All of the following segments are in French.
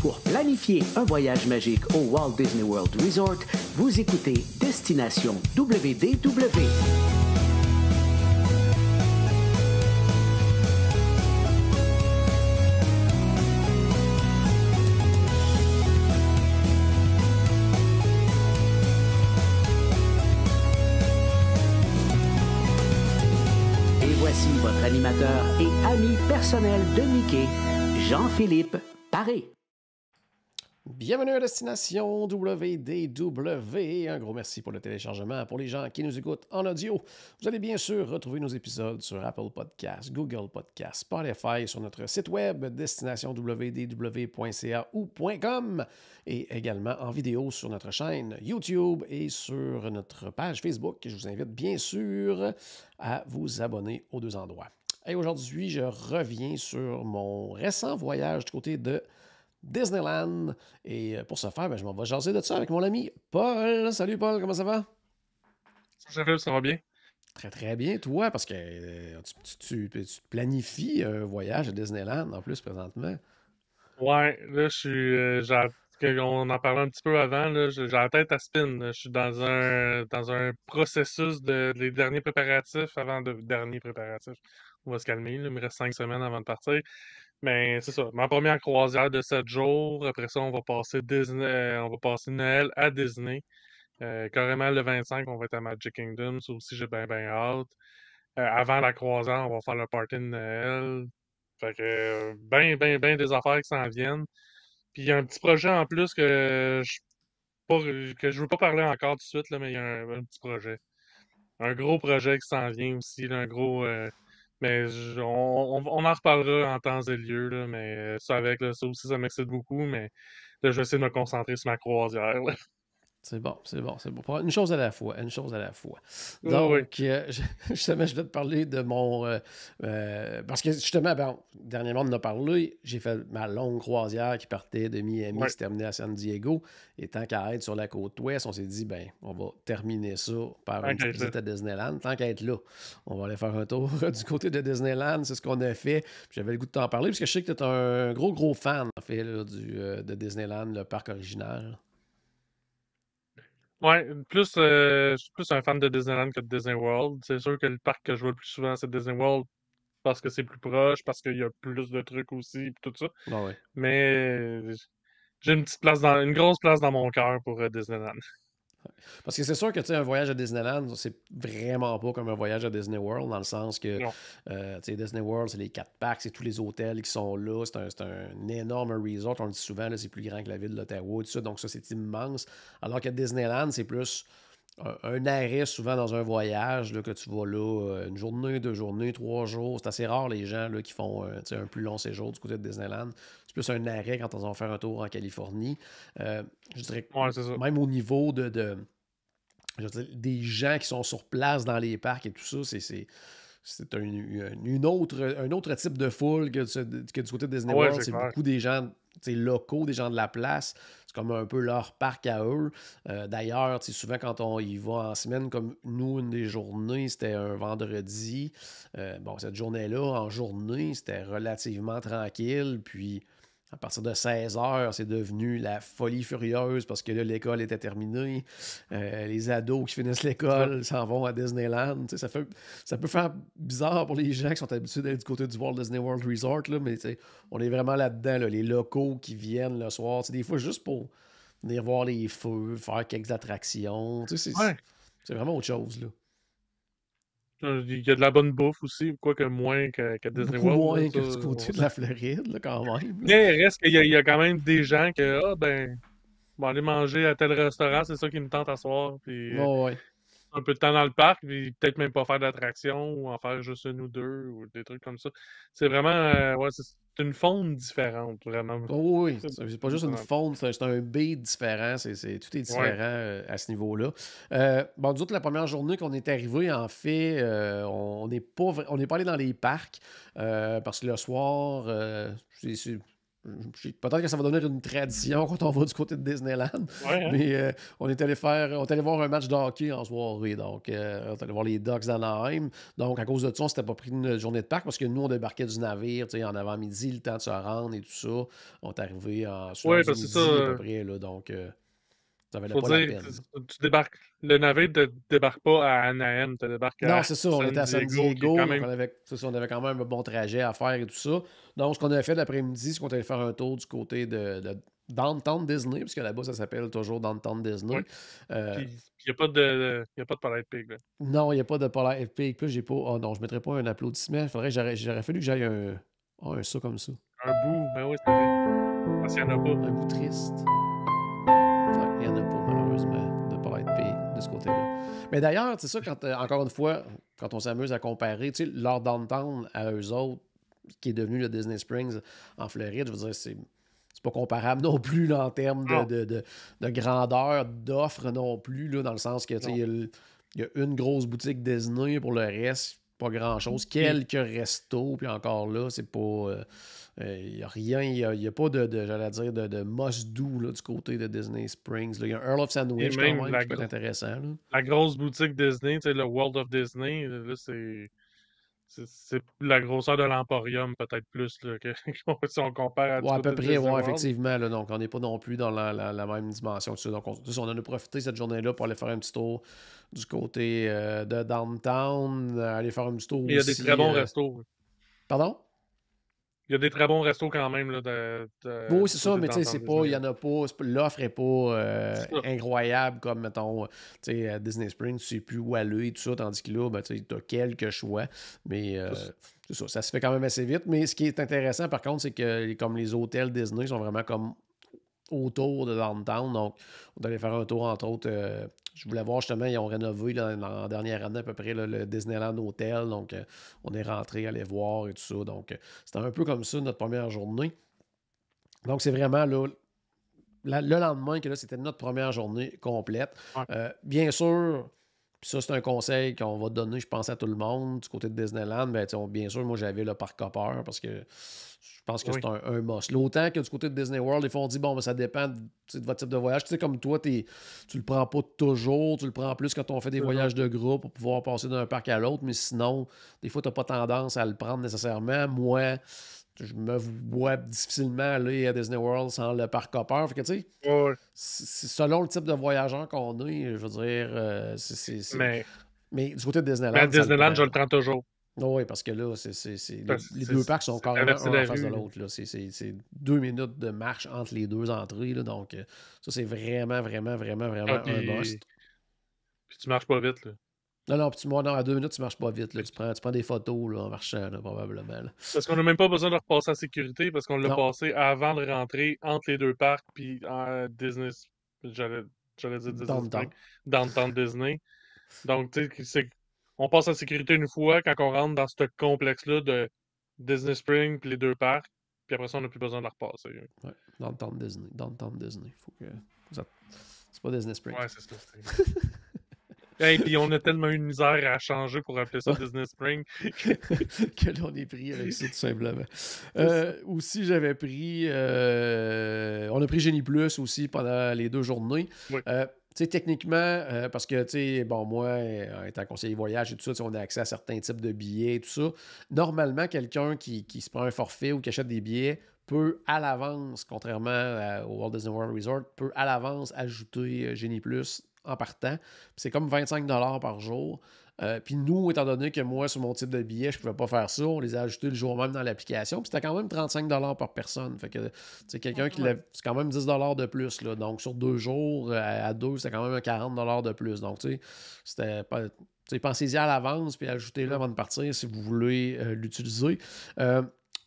Pour planifier un voyage magique au Walt Disney World Resort, vous écoutez Destination WDW. Voici votre animateur et ami personnel de Mickey, Jean-Philippe Paré. Bienvenue à Destination WDW. Un gros merci pour le téléchargement. Pour les gens qui nous écoutent en audio, vous allez bien sûr retrouver nos épisodes sur Apple Podcasts, Google Podcasts, Spotify, sur notre site web destinationwdw.ca ou .com et également en vidéo sur notre chaîne YouTube et sur notre page Facebook. Je vous invite bien sûr à vous abonner aux deux endroits. Et aujourd'hui, je reviens sur mon récent voyage du côté de Disneyland. Et pour ce faire, je m'en vais jaser de ça avec mon ami Paul. Salut Paul, comment ça va? Ça va bien? Très très bien, toi, parce que tu planifies un voyage à Disneyland en plus présentement. Ouais, là, on en parlait un petit peu avant, là, j'ai la tête à spin. Là. Je suis dans un processus les derniers préparatifs dernier préparatif. On va se calmer, là, il me reste 5 semaines avant de partir. Mais c'est ça, ma première croisière de 7 jours. Après ça, on va passer Noël à Disney. Carrément le 25, on va être à Magic Kingdom. Ça aussi, j'ai bien hâte. Avant la croisière, on va faire le party de Noël. Fait que, ben des affaires qui s'en viennent. Puis il y a un petit projet en plus que je veux pas parler encore tout de suite, là, mais il y a un petit projet. Un gros projet qui s'en vient aussi, là, un gros. Mais on en reparlera en temps et lieu, là, mais ça aussi, ça m'excite beaucoup, mais là, je vais essayer de me concentrer sur ma croisière. Là. C'est bon, c'est bon, c'est bon. Une chose à la fois, une chose à la fois. Oui, Donc, justement, je vais te parler de mon... parce que justement, dernièrement, on en a parlé, j'ai fait ma longue croisière qui partait de Miami, oui, qui se terminait à San Diego. Et tant qu'à être sur la côte ouest, on s'est dit, on va terminer ça par une petite t'inquiète, là. visite à Disneyland. Tant qu'à être là, on va aller faire un tour du côté de Disneyland. C'est ce qu'on a fait. Puis j'avais le goût de t'en parler, parce que je sais que tu es un gros fan, en fait, là, de Disneyland, le parc original. Ouais, je suis plus un fan de Disneyland que de Disney World. C'est sûr que le parc que je vois le plus souvent, c'est Disney World parce que c'est plus proche, parce qu'il y a plus de trucs aussi, pis tout ça. Ah ouais. Mais j'ai une grosse place dans mon cœur pour Disneyland. Parce que c'est sûr que tu sais, un voyage à Disneyland, c'est vraiment pas comme un voyage à Disney World, dans le sens que Non. tu sais, Disney World, c'est les 4 parcs, c'est tous les hôtels qui sont là, c'est un énorme resort, on le dit souvent, là, c'est plus grand que la ville d'Ottawa, tout ça, donc ça, c'est immense. Alors que Disneyland, c'est plus un arrêt souvent dans un voyage, là, que tu vas là une journée, 2 journées, 3 jours. C'est assez rare les gens là, qui font tu sais, un plus long séjour du côté de Disneyland. C'est plus un arrêt quand on va faire un tour en Californie. Je dirais que Ouais, c'est ça. même au niveau je veux dire, des gens qui sont sur place dans les parcs et tout ça, c'est un autre type de foule que du côté de Disney Ouais, World. c'est C'est clair. beaucoup des gens tu sais, locaux, des gens de la place. C'est comme un peu leur parc à eux. D'ailleurs, tu sais, souvent quand on y va en semaine, comme nous, une des journées, c'était un vendredi. Cette journée-là, en journée, c'était relativement tranquille. Puis à partir de 16 heures, c'est devenu la folie furieuse parce que là, l'école était terminée. Les ados qui finissent C'est ça. l'école s'en vont à Disneyland. Tu sais, ça peut faire bizarre pour les gens qui sont habitués d'être du côté du Walt Disney World Resort, là, mais tu sais, on est vraiment là-dedans, là, les locaux qui viennent le soir. Tu sais, des fois, juste pour venir voir les feux, faire quelques attractions. Tu sais, Ouais. c'est vraiment autre chose. Là. Il y a de la bonne bouffe aussi, quoique moins que Disney Beaucoup World, là, moins ça, que du côté de la Floride, là, quand même. Là. Mais il reste qu'il y a quand même des gens que, bon, aller manger à tel restaurant, c'est ça qui me tente à soir, puis Oh, ouais. un peu de temps dans le parc, puis peut-être même pas faire d'attraction ou en faire juste une ou deux ou des trucs comme ça. C'est vraiment, ouais, c'est une faune différente, vraiment. Oh oui, C'est c'est pas juste une différent. faune, c'est un beat différent, tout est différent Ouais. à ce niveau-là. Nous autres, la première journée qu'on est arrivé, en fait, on n'est pas allé dans les parcs parce que le soir, Peut-être que ça va devenir une tradition quand on va du côté de Disneyland. Ouais, hein? Mais on est allé voir un match de hockey en soirée. Donc, on est allé voir les Ducks d'Anaheim. Donc, à cause de ça, on s'était pas pris une journée de parc parce que nous, on débarquait du navire, en avant-midi, le temps de se rendre et tout ça. On est arrivé sur l'heure Ouais, du parce que c'est ça. midi à peu près. Là, donc, ça valait Faut pas la dire, peine. tu débarques. Le navire ne débarque pas à Anaheim, tu débarques Non, à c'est ça. On San était à San Diego, qui est Diego, quand donc même. c'est ça, on avait quand même un bon trajet à faire et tout ça. Donc, ce qu'on avait fait l'après-midi, c'est qu'on allait faire un tour du côté de Downtown Disney, puisque là-bas, ça s'appelle toujours Downtown Ouais. Disney. Euh, Puis, il n'y a pas de Polite Pig, là. non, il n'y a pas de Polar Epic. Puis j'ai pas. Oh non, je ne mettrais pas un applaudissement. J'aurais fallu que j'aille un ça comme ça. Un bout, ben oui, c'est vrai. Parce qu'il n'y en a pas. Un bout triste. Ouais, il n'y en a pas, malheureusement, de Polite Pig de ce côté-là. Mais d'ailleurs, c'est ça, quand, encore une fois, quand on s'amuse à comparer, tu sais, leur downtown à eux autres, qui est devenu le Disney Springs en Floride, je veux dire, c'est pas comparable non plus là, en termes Non, de grandeur, d'offres non plus, là, dans le sens que, tu sais, non. il y a une grosse boutique Disney, pour le reste, pas grand-chose. Puis, Quelques restos, puis encore là, c'est pas... il n'y a rien, il n'y a pas j'allais dire, de must-do là, du côté de Disney Springs. Là. Il y a un Earl of et Sandwich quand même même qui peut être intéressant. Là. la grosse boutique Disney, tu sais, le World of Disney, là, c'est la grosseur de l'Emporium, peut-être plus, là, si on compare à du Ouais, à peu côté de près, Disney ouais, World. effectivement. Là, donc, on n'est pas non plus dans la même dimension que ça. Donc, on en a profité cette journée-là pour aller faire un petit tour du côté de Downtown, aller faire un petit tour Mais il y a des très aussi. bons restos. Pardon? Il y a des très bons restos quand même là, Oui, du c'est ça, côté de mais tu sais, Downtown il Disney, y là. en a pas, l'offre n'est pas C'est ça. incroyable comme, mettons, tu sais, à Disney Springs, tu sais plus où aller et tout ça, tandis que là, ben, tu as quelques choix, mais c'est ça, ça se fait quand même assez vite. Mais ce qui est intéressant, par contre, c'est que comme les hôtels Disney sont vraiment comme autour de Downtown. Donc, on allait faire un tour, entre autres. Je voulais voir justement, ils ont rénové là, dans la dernière année à peu près là, le Disneyland Hotel. Donc, on est rentré, aller voir et tout ça. Donc, c'était un peu comme ça notre première journée. Donc, c'est vraiment là, le lendemain que là, c'était notre première journée complète. Ouais. Bien sûr, puis ça, c'est un conseil qu'on va donner, je pense, à tout le monde du côté de Disneyland. Ben, bien sûr, moi, j'avais le parc hopper parce que je pense que Oui. c'est un must. L'autant que du côté de Disney World, des fois, on dit, bon, ben, ça dépend de votre type de voyage. Tu sais, comme toi, tu le prends pas toujours, tu le prends plus quand on fait des C'est ça. voyages de groupe pour pouvoir passer d'un parc à l'autre, mais sinon, des fois, tu n'as pas tendance à le prendre nécessairement. Moi, je me vois difficilement aller à Disney World sans le parc hopper. Fait que, tu sais, Ouais, ouais. selon le type de voyageur qu'on est, je veux dire, Mais, mais du côté de mais à Disneyland, ça le Disneyland, prend. je le prends toujours. Oui, parce que là, Parce que les deux parcs sont c'est carrément traverser un en la face de rue, là. l'autre. Là. C'est 2 minutes de marche entre les deux entrées. Là. Donc, ça, c'est vraiment, vraiment, vraiment, Ah, vraiment un puis, must. puis tu marches pas vite, là. Non, non, puis moi, non, à 2 minutes, tu marches pas vite. Là. Tu prends des photos là, en marchant, là, probablement. Là. Parce qu'on n'a même pas besoin de repasser à sécurité, parce qu'on l'a Non, passé avant de rentrer entre les deux parcs, puis Disney, j'allais, j'allais dire Disney Spring, downtown. Downtown Disney. Donc, tu sais, on passe à sécurité une fois quand on rentre dans ce complexe-là de Disney Spring, puis les deux parcs, puis après ça, on n'a plus besoin de la repasser, hein. Ouais, downtown Disney. Downtown Disney. Ça- C'est pas Disney Springs. Ouais, c'est ça. Et puis on a tellement eu de misère à changer pour appeler ça Disney Spring. Que l'on est pris avec ça, tout simplement. C'est ça. Aussi, j'avais pris. On a pris Génie Plus aussi pendant les 2 journées. Oui. Tu sais, techniquement, parce que, tu sais, bon, moi, étant conseiller voyage et tout ça, tu sais, on a accès à certains types de billets et tout ça. Normalement, quelqu'un qui se prend un forfait ou qui achète des billets peut à l'avance, contrairement au Walt Disney World Resort, peut à l'avance ajouter Génie Plus en partant. Puis c'est comme 25 par jour. Puis nous, étant donné que moi, sur mon type de billet, je ne pouvais pas faire ça, on les a ajoutés le jour même dans l'application. Puis c'était quand même 35 par personne. Fait que, tu sais, quelqu'un qui l'a. C'est quand même 10 de plus. Là. Donc, sur 2 jours, à deux, c'était quand même un 40 de plus. Donc, tu sais, c'était pas. Tu sais, pensez-y à l'avance, puis ajoutez-le avant de partir si vous voulez l'utiliser.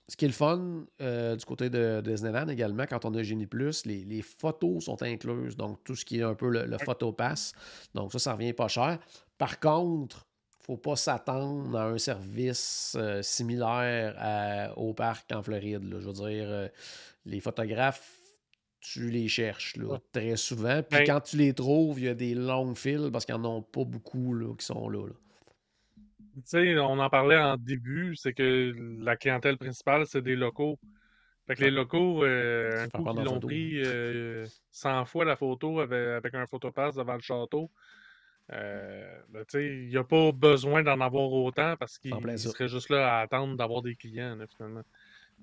Ce qui est le fun du côté de Disneyland également, quand on a Genie Plus, les photos sont incluses. Donc, tout ce qui est un peu le photopass. Donc, ça revient pas cher. Par contre, il ne faut pas s'attendre à un service similaire au parc en Floride. Là. Je veux dire, les photographes, tu les cherches là, Ouais. très souvent. Puis Ben, quand tu les trouves, il y a des longues files parce qu'il n'y en a pas beaucoup là, qui sont là. tu sais, on en parlait en début, c'est que la clientèle principale, c'est des locaux. Fait que les locaux, un Se faire coup prendre qu'ils en l'ont photo. pris 100 fois la photo avec un photopass devant le château, ben, tu sais, il n'y a pas besoin d'en avoir autant parce C'est en plein qu'il ça. serait juste là à attendre d'avoir des clients, là, finalement.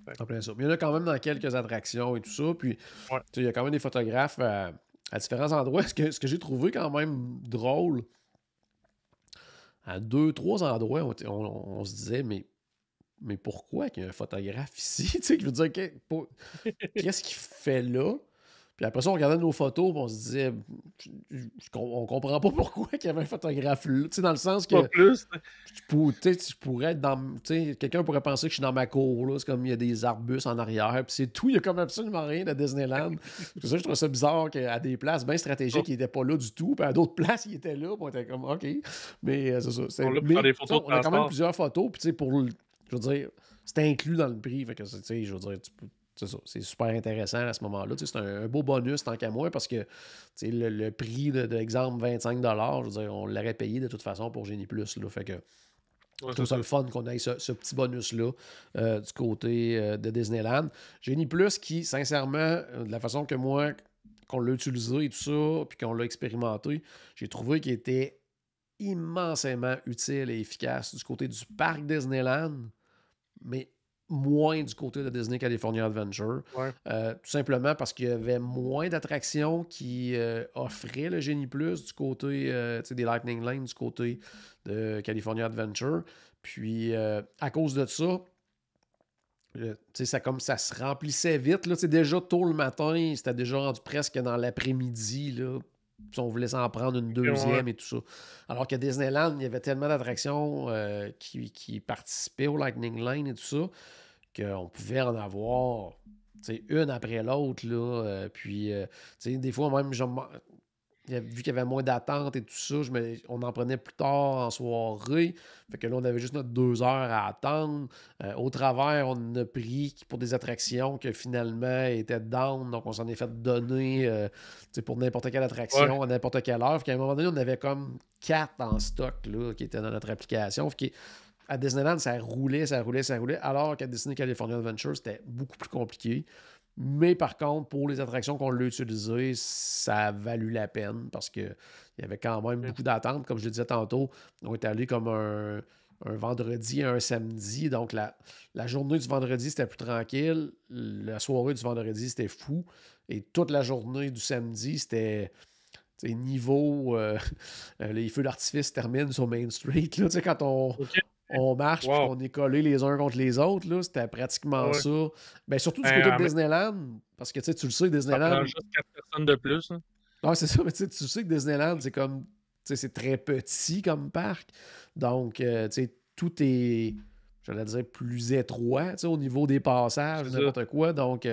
Fait En plein ça. Mais il y en a quand même dans quelques attractions et tout ça. Puis, ouais. tu sais, il y a quand même des photographes à différents endroits. Ce que j'ai trouvé quand même drôle, à deux, trois endroits, on se disait, mais pourquoi qu'il y a un photographe ici? Tu sais, je veux dire, qu'est-ce qu'il fait là? Puis après ça, on regardait nos photos, puis on se disait, on comprend pas pourquoi qu'il y avait un photographe là. Tu sais, dans le sens Pas que plus. je pourrais être dans. Tu sais, quelqu'un pourrait penser que je suis dans ma cour, là. C'est comme il y a des arbustes en arrière, puis c'est tout. Il y a comme absolument rien de Disneyland. C'est ça, je trouve ça bizarre qu'à des places bien stratégiques, il était pas là du tout, puis à d'autres places, il était là, puis on était comme, OK. Mais c'est ça. Ils sont là pour faire Mais des tu sais, photos de on a quand même transport. plusieurs photos, puis tu sais, je veux dire, c'est inclus dans le prix, fait que, tu sais, je veux dire, c'est ça, c'est super intéressant à ce moment-là. Tu sais, c'est un beau bonus tant qu'à moi parce que tu sais, le prix de exemple 25 je veux dire, on l'aurait payé de toute façon pour Génie Plus. Là, fait que Ouais, je c'est trouve ça ça. le fun qu'on ait ce petit bonus-là du côté de Disneyland. Génie Plus qui, sincèrement, de la façon que moi, qu'on l'a utilisé et tout ça, puis qu'on l'a expérimenté, j'ai trouvé qu'il était immensément utile et efficace du côté du parc Disneyland, mais moins du côté de Disney California Adventure. Ouais. Tout simplement parce qu'il y avait moins d'attractions qui offraient le Génie Plus du côté des Lightning Lane, du côté de California Adventure. Puis, à cause de ça, ça se remplissait vite. Là, déjà tôt le matin, c'était déjà rendu presque dans l'après-midi. Là, puis on voulait s'en prendre une deuxième Ouais. et tout ça. Alors qu'à Disneyland, il y avait tellement d'attractions qui participaient au Lightning Lane et tout ça qu'on pouvait en avoir une après l'autre. Là, puis, des fois, même, vu qu'il y avait moins d'attente et tout ça, on en prenait plus tard en soirée. Fait que là, on avait juste notre 2 heures à attendre. Au travers, on en a pris pour des attractions que finalement étaient down. Donc, on s'en est fait donner pour n'importe quelle attraction, Ouais. à n'importe quelle heure. Fait qu'à un moment donné, on avait comme 4 en stock là, qui étaient dans notre application. Fait que, à Disneyland, ça roulait, ça roulait, ça roulait. Alors qu'à Disney California Adventure, c'était beaucoup plus compliqué. Mais par contre, pour les attractions qu'on l'a utilisées, ça a valu la peine parce qu'il y avait quand même beaucoup d'attentes. Comme je le disais tantôt, on est allé comme un vendredi et un samedi. Donc, la journée du vendredi, c'était plus tranquille. La soirée du vendredi, c'était fou. Et toute la journée du samedi, c'était niveau... les feux d'artifice terminent sur Main Street. Là, quand OK. on marche puis Wow. qu'on est collés les uns contre les autres, là, c'était pratiquement Ouais. ça. Ben, surtout du Ben, côté de Disneyland, parce que tu le sais, ça prend Disneyland. juste 4 personnes de plus. Hein. Ah, c'est ça, mais tu sais que Disneyland, c'est comme. C'est très petit comme parc. Donc, tout est, j'allais dire, plus étroit au niveau des passages, C'est ça. n'importe quoi. Donc,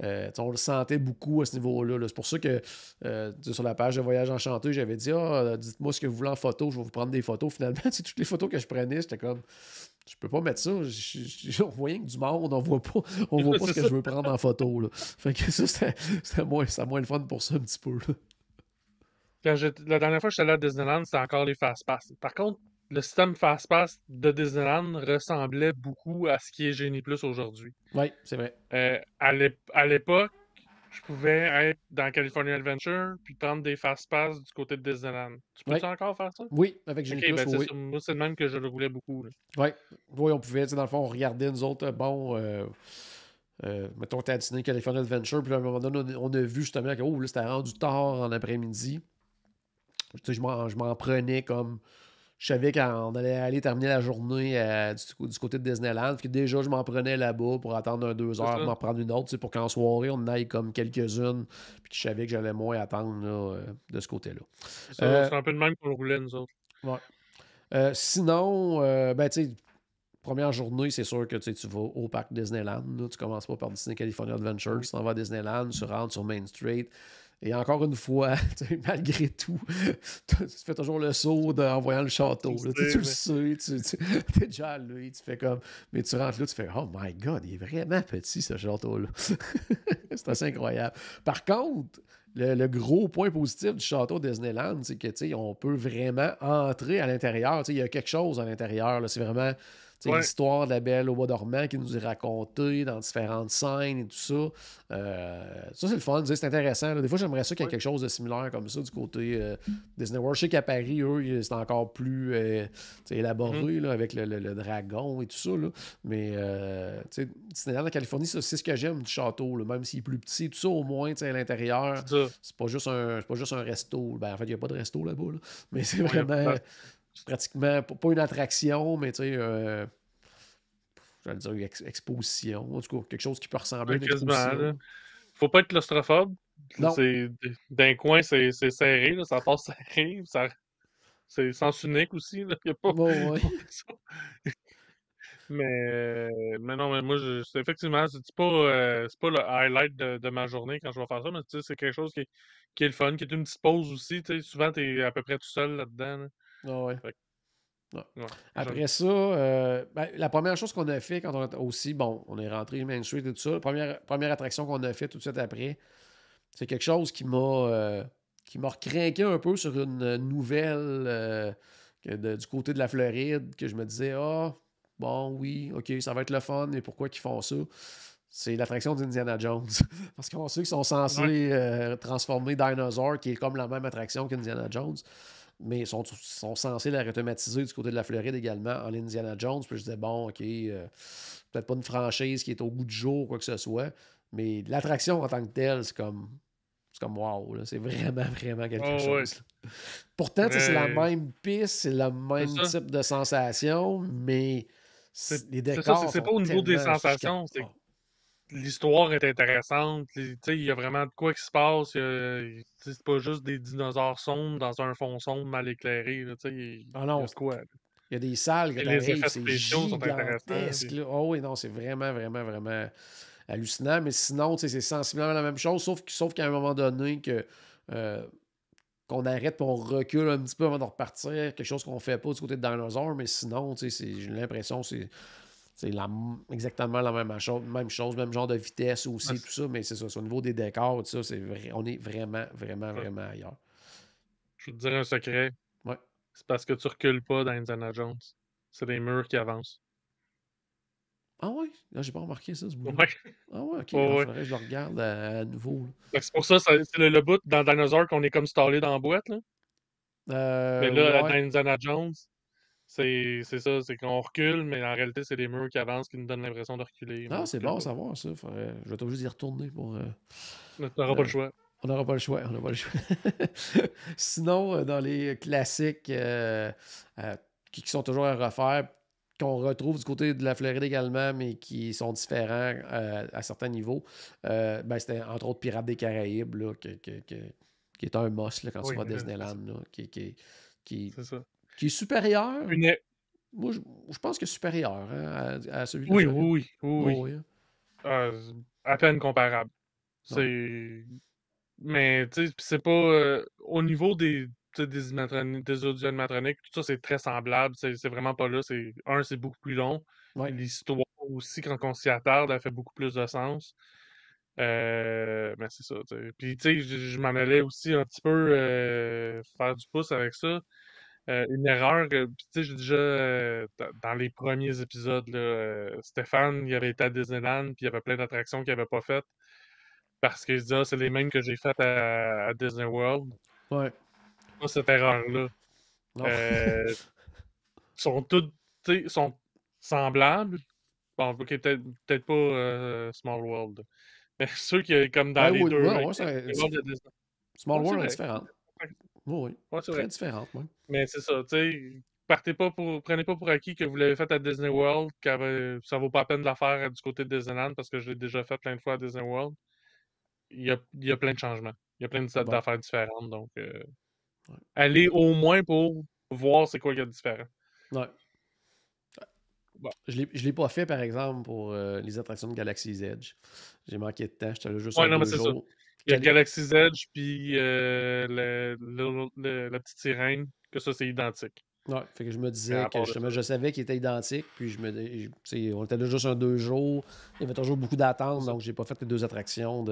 on le sentait beaucoup à ce niveau-là. Là. C'est pour ça que sur la page de Voyage Enchanté, j'avais dit dites-moi ce que vous voulez en photo, je vais vous prendre des photos. Finalement, toutes les photos que je prenais, j'étais comme je peux pas mettre ça. On voit rien que du monde, on voit pas ce que je veux prendre en photo. Là. Fait que ça, c'était moins le fun pour ça un petit peu. Là. La dernière fois que j'étais allé à Disneyland, c'était encore les Fast-Pass. Par contre, le système Fast-Pass de Disneyland ressemblait beaucoup à ce qui est Genie Plus aujourd'hui. Oui, c'est vrai. À l'époque, je pouvais être dans California Adventure puis prendre des Fast-Pass du côté de Disneyland. Tu peux-tu encore faire ça? Oui, avec Génie Ok, Plus, ben c'est oui. ça. Moi, c'est le même que je le voulais beaucoup. Là. Oui, on pouvait, dans le fond, on regardait nous autres, mettons, t'es à Disney California Adventure, puis à un moment donné, on a vu justement que là, c'était rendu tard en après-midi. Je m'en prenais comme. Je savais qu'on allait aller terminer la journée du côté de Disneyland. Puis déjà, je m'en prenais là-bas pour attendre 2 heures, m'en prendre une autre, pour qu'en soirée, on aille comme quelques-unes. Puis que je savais que j'allais moins attendre là, de ce côté-là. C'est un peu de même qu'on roulait, nous autres. Ouais. Sinon, ben, tu sais, première journée, c'est sûr que tu vas au parc Disneyland. Là, tu commences pas par Disney California Adventure. Tu t'en vas à Disneyland, tu rentres sur Main Street. Et encore une fois, malgré tout, tu fais toujours le saut en voyant le château. Là, tu le sais, tu es déjà allé, tu fais comme. Mais tu rentres là, tu fais oh my god, il est vraiment petit ce château-là. C'est assez incroyable. Par contre, le gros point positif du château Disneyland, c'est que on peut vraiment entrer à l'intérieur. Il y a quelque chose à l'intérieur. Là, c'est vraiment. sais, Ouais. l'histoire de la Belle au bois dormant qui nous est racontée dans différentes scènes et tout ça. Ça, c'est le fun, tu sais, c'est intéressant. Là. Des fois, j'aimerais ça qu'il y ait Ouais. quelque chose de similaire comme ça du côté Disney World. Je sais qu'à Paris, eux, c'est encore plus tu sais, Mhm. élaboré là, avec le dragon et tout ça. Là. Mais tu sais, Disneyland en Californie, ça, c'est ce que j'aime du château. Là. Même s'il est plus petit, tout ça, au moins, tu sais, à l'intérieur, C'est ça. c'est pas juste un resto. Ben, en fait, il n'y a pas de resto là-bas. Là. Mais c'est Ouais, vraiment ben, pratiquement pas une attraction, mais tu sais, j'allais dire exposition. En tout cas, quelque chose qui peut ressembler à une quasiment, exposition. là. Là. Faut pas être claustrophobe. Non. C'est d'un coin, c'est serré, là, ça passe serré, c'est sens unique aussi, là. Y a pas, Bon, ouais. pas ça. Mais non, mais moi, effectivement, c'est pas le highlight de ma journée quand je vais faire ça, mais tu sais, c'est quelque chose qui est le fun, qui est une petite pause aussi. Tu sais, souvent, t'es à peu près tout seul là-dedans. Là. Ah ouais. Fait Ouais. que, ouais, j'aime. Après ça, ben, la première chose qu'on a fait quand on a aussi, bon, on est rentré Main Street et tout ça, la première attraction qu'on a fait tout de suite après, c'est quelque chose qui m'a recrinqué un peu sur une nouvelle du côté de la Floride, que je me disais, ah, bon, oui, ok, ça va être le fun, mais pourquoi qu'ils font ça? C'est l'attraction d'Indiana Jones. Parce qu'on sait qu'ils sont Ouais. censés transformer Dinosaur, qui est comme la même attraction qu'Indiana Jones, mais sont censés la rethématiser du côté de la Floride également en Indiana Jones. Puis je disais, bon, ok, peut-être pas une franchise qui est au goût du jour, quoi que ce soit, mais l'attraction en tant que telle, c'est comme wow, là, c'est vraiment, vraiment quelque Oh, ouais. chose. Là. Pourtant, tu sais, c'est la Ouais. même piste, c'est le C'est même ça. type de sensation, mais les C'est ça, décors c'est sont pas au niveau des tellement sensations, c'est oh, l'histoire est intéressante. Tu sais, il y a vraiment de quoi qui se passe. Tu sais, c'est pas juste des dinosaures sombres dans un fond sombre mal éclairé. Là, tu sais, ah il y non, a de quoi. Là. il y a des salles que Et tu les arrives, effets c'est spéciaux sont intéressants. gigantesque. Là. Oh oui, non, c'est vraiment, vraiment, vraiment hallucinant. Mais sinon, tu sais, c'est sensiblement la même chose, sauf qu'à un moment donné, euh, qu'on arrête et on recule un petit peu avant de repartir, quelque chose qu'on fait pas du côté de Dinosaur, mais sinon, tu sais, j'ai l'impression que c'est exactement la même chose, même genre de vitesse Ben, aussi, tout ça, mais c'est ça, c'est au niveau des décors, tout ça, on est vraiment, vraiment, ouais. vraiment ailleurs. Je vais te dire un secret. Ouais. C'est parce que tu recules pas dans Indiana Jones. C'est des murs qui avancent. Ah ouais? Là, j'ai pas remarqué ça, ce bout-là. Ouais. Ah ouais, ok. Ouais, Il ouais. faudrait que je le regarde à nouveau. Là. Fait que c'est pour ça, c'est le bout dans Dinosaur qu'on est comme stallé dans la boîte. Là. Mais là, dans Ouais. Indiana Jones, c'est ça, c'est qu'on recule, mais en réalité, c'est des murs qui avancent qui nous donnent l'impression de reculer, mais Ah, on c'est recule bon à pas. savoir ça. Je vais toujours y retourner pour. Mais t'auras pas le le- choix. On n'aura pas le choix. On n'aura pas le choix. Sinon, dans les classiques euh, qui sont toujours à refaire, qu'on retrouve du côté de la Floride également, mais qui sont différents à certains niveaux, ben, c'était entre autres Pirates des Caraïbes, là, qui est un must là, quand tu Oui, vas à mais là, c'est ça. Disneyland, là, qui, C'est ça. qui est supérieur. Une... Moi, je pense que c'est supérieur hein, à celui de la Oui, Floride. oui, oui, oui, Oh, oui. oui. Hein. À peine comparable. Ouais. C'est... Mais, tu sais, c'est pas... au niveau tu sais, des audio animatroniques, tout ça, c'est très semblable. C'est vraiment pas là. C'est beaucoup plus long. Ouais. L'histoire aussi, quand on s'y attarde, elle fait beaucoup plus de sens. Mais c'est ça, tu sais. Puis, tu sais, je m'en allais aussi un petit peu faire du pouce avec ça. Une erreur, puis tu sais, j'ai déjà, dans les premiers épisodes, là, Stéphane, il avait été à Disneyland, puis il y avait plein d'attractions qu'il n'avait pas faites, parce qu'il se dit, ah, c'est les mêmes que j'ai faites à Disney World. Ouais. Pas cette erreur-là. Non. Euh, sont toutes, tu sais, sont semblables. Bon, ok, peut-être pas Small World. Mais ceux qui, comme dans Ah les oui, deux, ouais, ouais, les worlds de Disney. Small Ouais, c'est World est vrai. différente. Oui, oui. Ouais, c'est vrai. Très différente, même. Mais c'est ça, tu sais, prenez pas pour acquis que vous l'avez fait à Disney World, ça vaut pas la peine de la faire du côté de Disneyland parce que je l'ai déjà fait plein de fois à Disney World. Il y a plein de changements. Il y a plein Bon. d'affaires différentes, donc Ouais. allez au moins pour voir c'est quoi qu'il y a de différent. Ouais. Bon. Je l'ai pas fait, par exemple, pour les attractions de Galaxy's Edge. J'ai manqué de temps. J'étais là juste Ouais, un non, mais deux c'est ça. jours. Il y J'étais a allé- Galaxy's Edge, puis la petite sirène, que ça, c'est identique. Ouais, fait que je me Mais disais à que part de ça, justement, je savais qu'ils étaient identiques, puis tu sais, on était là juste un deux jours. Il y avait toujours beaucoup d'attentes, c'est ça. donc j'ai pas fait les deux attractions en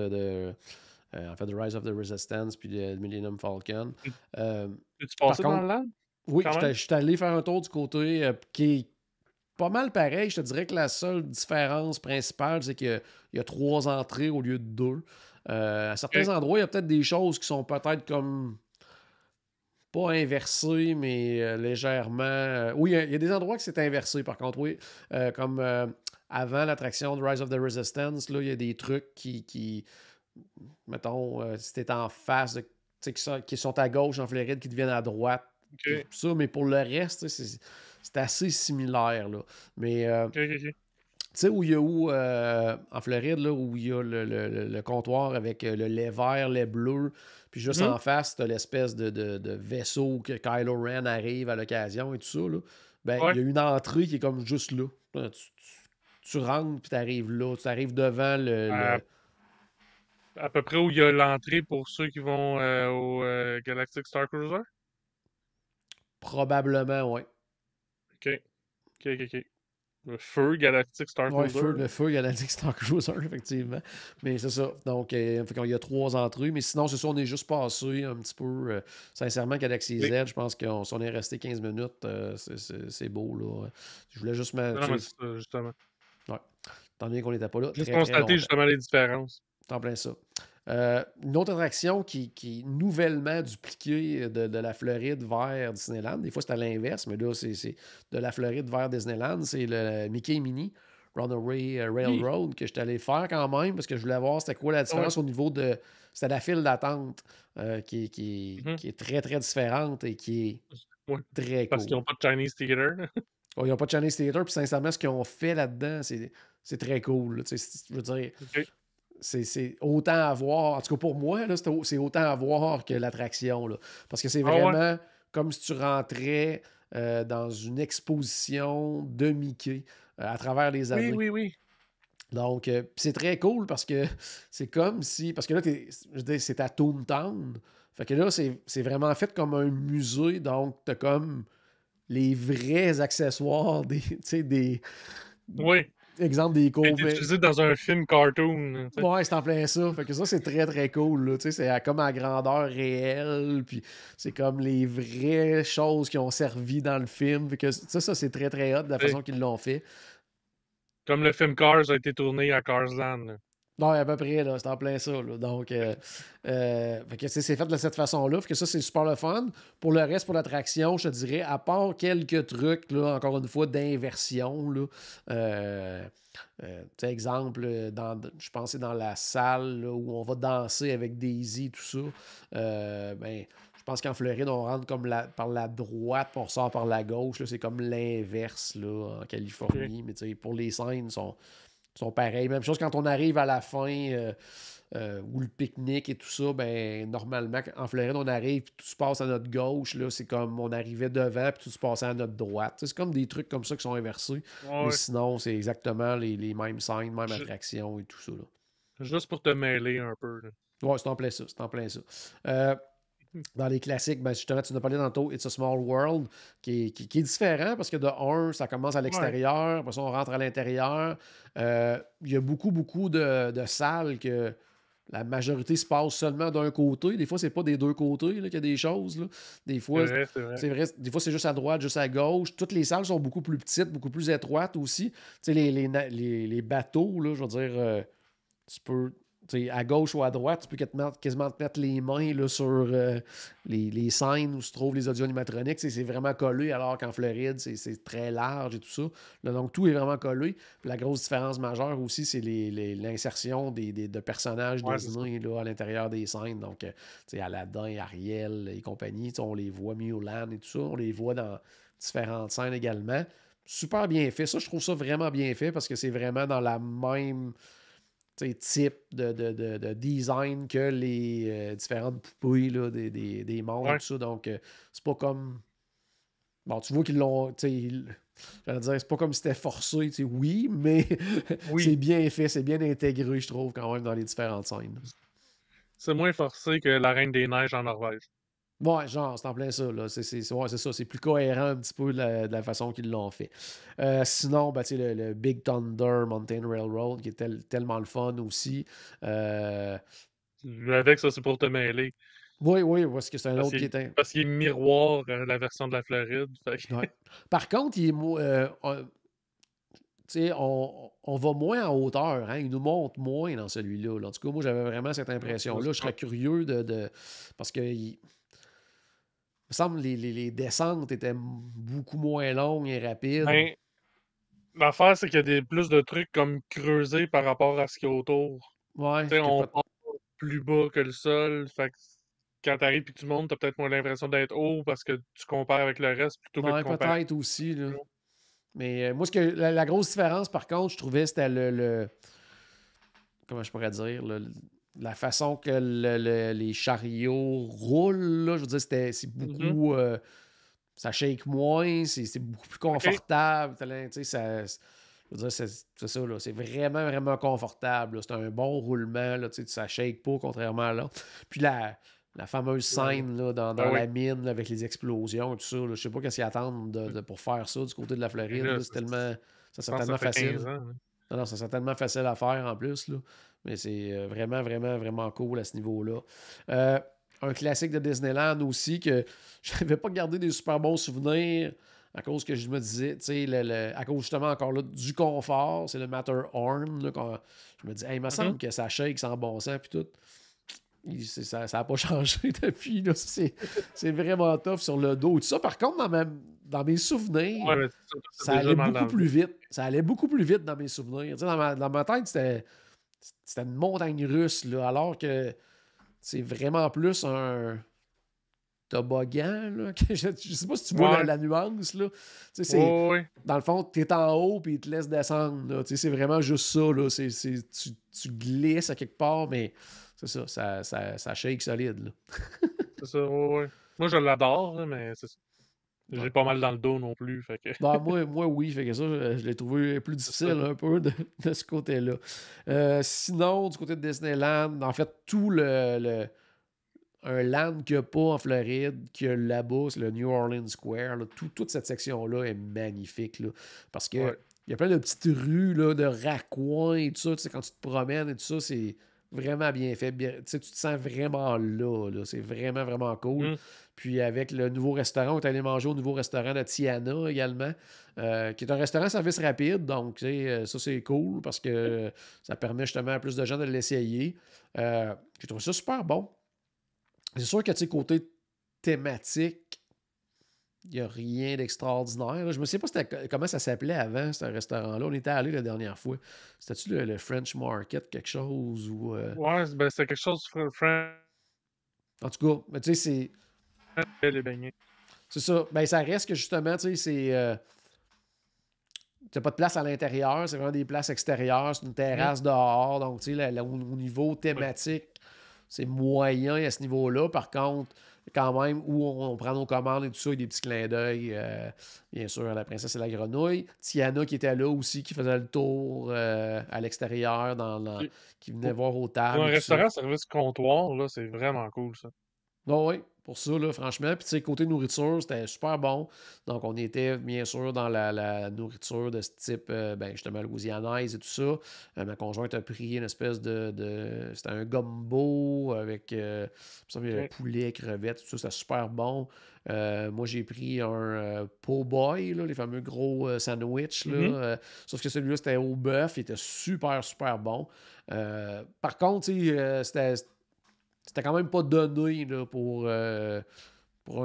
fait, The Rise of the Resistance puis le Millennium Falcon. Tu Euh, tu par passé dans contre, le land, oui, quand même? j'étais allé faire un tour du côté pas mal pareil. Je te dirais que la seule différence principale, c'est qu'il y a 3 entrées au lieu de 2. À certains OK. endroits, il y a peut-être des choses qui sont peut-être comme pas inversées, mais légèrement. Oui, il y a des endroits que c'est inversé, par contre, oui. Comme avant l'attraction de Rise of the Resistance, là, il y a des trucs qui mettons, si t'es en face, tu sais, qui sont à gauche en Floride, qui deviennent à droite. Puis OK. ça, mais pour le reste, tu sais, c'est assez similaire, là. Mais OK, OK, OK. tu sais, en Floride, là, où il y a le comptoir avec le lait vert, lait bleu, puis juste Mhm. en face, t'as l'espèce de vaisseau que Kylo Ren arrive à l'occasion et tout ça, là. Ben, il Ouais. y a une entrée qui est comme juste là. Tu rentres, puis t'arrives là. Tu arrives devant À, à peu près où il y a l'entrée pour ceux qui vont au Galactic Star Cruiser. Probablement, ouais. OK. OK, OK, OK. Le feu Galactic Star Ouais, Cruiser. le feu, il y a l'Atlantic Star Cruiser, effectivement. Mais c'est ça. Donc, il y a 3 entrées. Mais sinon, c'est ça, on est juste passé un petit peu. Sincèrement, Galaxy Oui. Z, je pense qu'on si on est resté 15 minutes, c'est beau, là. Je voulais juste Non, non, mais c'est ça, justement. ouais. Tant bien qu'on n'était pas là Juste très, très constater longtemps. justement les différences. C'est en plein ça. Une autre attraction qui est nouvellement dupliquée de la Floride vers Disneyland. Des fois, c'est à l'inverse, mais là, c'est de la Floride vers Disneyland. C'est le Mickey Mini Runaway Oui. Railroad que j'étais allé faire quand même parce que je voulais voir c'était quoi la Ah ouais. différence au niveau de. C'était la file d'attente Mhm. qui est très, très différente et qui est Ouais. très Parce qu'ils cool. n'ont pas de Chinese Theater. Oh, ils n'ont pas de Chinese Theater, puis sincèrement, ce qu'ils ont fait là-dedans, c'est très cool. Là. Tu sais, je veux dire, OK. c'est autant à voir. En tout cas, pour moi, là, c'est autant à voir que l'attraction. Là. Parce que c'est Ah ouais. vraiment comme si tu rentrais dans une exposition de Mickey à travers les Oui, années. oui, oui. Donc, c'est très cool parce que c'est comme si. Parce que là, je veux dire, c'est à Toontown. Fait que là, c'est vraiment fait comme un musée. Donc, t'as comme les vrais accessoires, tu sais, des. Oui. Exemple des Qui a été cours. utilisé dans un film cartoon. Tu sais. Ouais, c'est en plein ça. Fait que ça, c'est très, très cool. Là. Tu sais, c'est comme à grandeur réelle. Puis c'est comme les vraies choses qui ont servi dans le film. Fait que ça, c'est très, très hot de la Tu sais, façon qu'ils l'ont fait. comme le film Cars a été tourné à Carsland. Là. Non, à peu près, là, c'est en plein ça. Là. Donc, fait que, c'est fait de cette façon-là. Fait que ça, c'est super le fun. Pour le reste, pour l'attraction, je te dirais, à part quelques trucs, là, encore une fois, d'inversion, là, tu sais, exemple, je pensais dans la salle là, où on va danser avec Daisy, tout ça. Ben, je pense qu'en Floride, on rentre comme par la droite, puis on sort par la gauche. Là, c'est comme l'inverse là, en OK. Californie. Mais tu sais, pour les scènes, sont pareils. Même chose quand on arrive à la fin ou le pique-nique et tout ça, ben normalement, en Floride, on arrive puis tout se passe à notre gauche. Là, c'est comme on arrivait devant puis tout se passait à notre droite. Tu sais, c'est comme des trucs comme ça qui sont inversés. Ouais, Mais ouais. sinon, c'est exactement les mêmes scènes, mêmes Ju- attractions et tout ça. Là. Juste pour te mêler un peu. Là. Ouais, c'est en plein ça. C'est en plein ça. Euh, Dans les classiques, ben justement, tu nous as parlé tantôt It's a Small World, qui est différent parce que de un, ça commence à Ouais. l'extérieur, après ça, on rentre à l'intérieur. Il y a beaucoup, beaucoup de salles que la majorité se passe seulement d'un côté. Des fois, c'est pas des deux côtés là, qu'il y a des choses. Là. Des C'est fois, vrai, c'est vrai. c'est vrai, des fois, c'est juste à droite, juste à gauche. Toutes les salles sont beaucoup plus petites, beaucoup plus étroites aussi. Tu sais, les bateaux, là, je veux dire, tu peux. Tu sais, à gauche ou à droite, tu peux quasiment te mettre les mains là, sur les scènes où se trouvent les audio-animatroniques. C'est vraiment collé, alors qu'en Floride, c'est très large et tout ça. Là, donc, tout est vraiment collé. Puis la grosse différence majeure aussi, c'est l'insertion de personnages Ouais, c'est ça. Disney là, à l'intérieur des scènes. Donc, tu sais, Aladdin, Ariel et compagnie, tu sais, on les voit, Mulan et tout ça. On les voit dans différentes scènes également. Super bien fait. Ça, je trouve ça vraiment bien fait parce que c'est vraiment dans la même type de design que les différentes poupées là, des mondes et Ouais. tout ça. Donc, c'est pas comme. Bon, tu vois qu'ils l'ont. J'allais dire, c'est pas comme si c'était forcé, oui, mais c'est Oui. bien fait, c'est bien intégré, je trouve, quand même, dans les différentes scènes. C'est moins forcé que la Reine des Neiges en Norvège. Ouais, genre, c'est en plein ça. Là. Ouais, c'est ça. C'est plus cohérent un petit peu de la façon qu'ils l'ont fait. Sinon, ben, tu sais, le Big Thunder Mountain Railroad, qui est tellement le fun aussi. Euh, Avec ça, c'est pour te mêler. oui, oui, parce que c'est un Parce autre qui qu'il est. parce qu'il est miroir la version de la Floride. Fait que- Ouais. Par contre, il est sais, on va moins en hauteur, hein? Il nous monte moins dans celui-là. Là. En tout cas, moi, j'avais vraiment cette impression-là. Je serais curieux parce que il me semble que les descentes étaient beaucoup moins longues et rapides. Ben, l'affaire, c'est qu'il y a plus de trucs comme creuser par rapport à ce qu'il y a autour. Ouais, Tu sais, que on part plus bas que le sol. Fait que quand t'arrives puis tu montes, t'as peut-être moins l'impression d'être haut parce que tu compares avec le reste plutôt que de ouais, comparer. peut-être aussi. Là. Mais moi, la grosse différence, par contre, je trouvais, c'était comment je pourrais dire, la façon que les chariots roulent. Là, je veux dire, c'est Mhm. beaucoup. Ça shake moins, c'est beaucoup plus OK. confortable. Tu sais, je veux dire, c'est ça, là. C'est vraiment, vraiment confortable. Là. C'est un bon roulement. Là, tu sais, ça shake pas, contrairement à là. Puis la fameuse scène là, Ben dans oui. la mine là, avec les explosions et tout ça. Là, je sais pas qu'est-ce qu'ils attendent pour faire ça du côté de la Mais Floride. là, Là, c'est tellement. Ça je serait pense que ça tellement fait 15 facile. ans. Hein. Non, non, ça serait tellement facile à faire en plus. Là. Mais c'est vraiment, vraiment, vraiment cool à ce niveau-là. Euh, un classique de Disneyland aussi que je n'avais pas gardé des super bons souvenirs à cause que je me disais, tu sais, à cause justement encore là du confort, c'est le Matterhorn. Là, quand je me dis, hey, il me Mhm. semble que ça shake sans bon sens puis tout. Ça n'a pas changé depuis. Là. C'est vraiment tough sur le dos. Tout ça, par contre, dans mes souvenirs, Ouais, mais c'est ça, ça t'as allait déjà mal dans beaucoup le plus dos. vite. Ça allait beaucoup plus vite dans mes souvenirs. Tu sais, dans ma tête, c'était une montagne russe, là, alors que c'est vraiment plus un toboggan. Là, je ne sais pas si tu vois Ouais. la nuance. Là. Tu sais, Ouais, ouais. dans le fond, tu es en haut et il te laisse descendre. Là. Tu sais, c'est vraiment juste ça. Là. Tu glisses à quelque part, mais c'est ça, ça shake solide. Là. C'est ça, ouais, ouais. Moi, je l'adore, là, mais c'est ça. Ouais. J'ai pas mal dans le dos non plus, fait que Bah, moi, oui, fait que ça, je l'ai trouvé plus c'est difficile ça. un peu de ce côté-là. Sinon, du côté de Disneyland, en fait, un land qu'il n'y a pas en Floride, qu'il y a là-bas, c'est le New Orleans Square. Là. Toute cette section-là est magnifique. Là, parce que Ouais. il y a plein de petites rues là, de raccoins et tout ça. Tu sais, quand tu te promènes et tout ça, c'est vraiment bien fait. Tu sais, tu te sens vraiment là. C'est vraiment, vraiment cool. Mhm. Puis avec le nouveau restaurant, on est allé manger au nouveau restaurant de Tiana également, qui est un restaurant service rapide. Donc, tu sais, ça, c'est cool parce que ça permet justement à plus de gens de l'essayer. J'ai trouvé ça super bon. C'est sûr que, tu sais, côté thématique, il n'y a rien d'extraordinaire. Là. Je me sais pas comment ça s'appelait avant, ce restaurant-là. On était allé la dernière fois. C'était-tu le French Market, quelque chose? Ou, Ouais, ben, c'est quelque chose de en tout cas, mais tu sais, les beignets. c'est ça. Ben, ça reste que justement, tu sais, t'as pas de place à l'intérieur, c'est vraiment des places extérieures, c'est une Mhm. terrasse dehors. Donc, tu sais, au niveau Ouais. thématique, c'est moyen à ce niveau-là. Par contre, quand même, où on prend nos commandes et tout ça, il y a des petits clins d'œil, bien sûr, à la princesse et la grenouille. Tiana qui était là aussi, qui faisait le tour à l'extérieur, Puis, qui venait Pour, voir aux pour tables un et tout ça. restaurant service comptoir, là, c'est vraiment cool, ça. Non, oui, pour ça, là, franchement. Puis, tu sais, côté nourriture, c'était super bon. Donc, on était, bien sûr, dans la nourriture de ce type, ben, justement, louisianaise et tout ça. Ma conjointe a pris une espèce c'était un gumbo avec, il me semble, il y avait OK. poulet, crevettes, tout ça, c'était super bon. Moi, j'ai pris un po' boy, là, les fameux gros sandwichs, là. Mhm. Sauf que celui-là, c'était au bœuf, il était super, super bon. Par contre, tu sais, c'était quand même pas donné là, pour un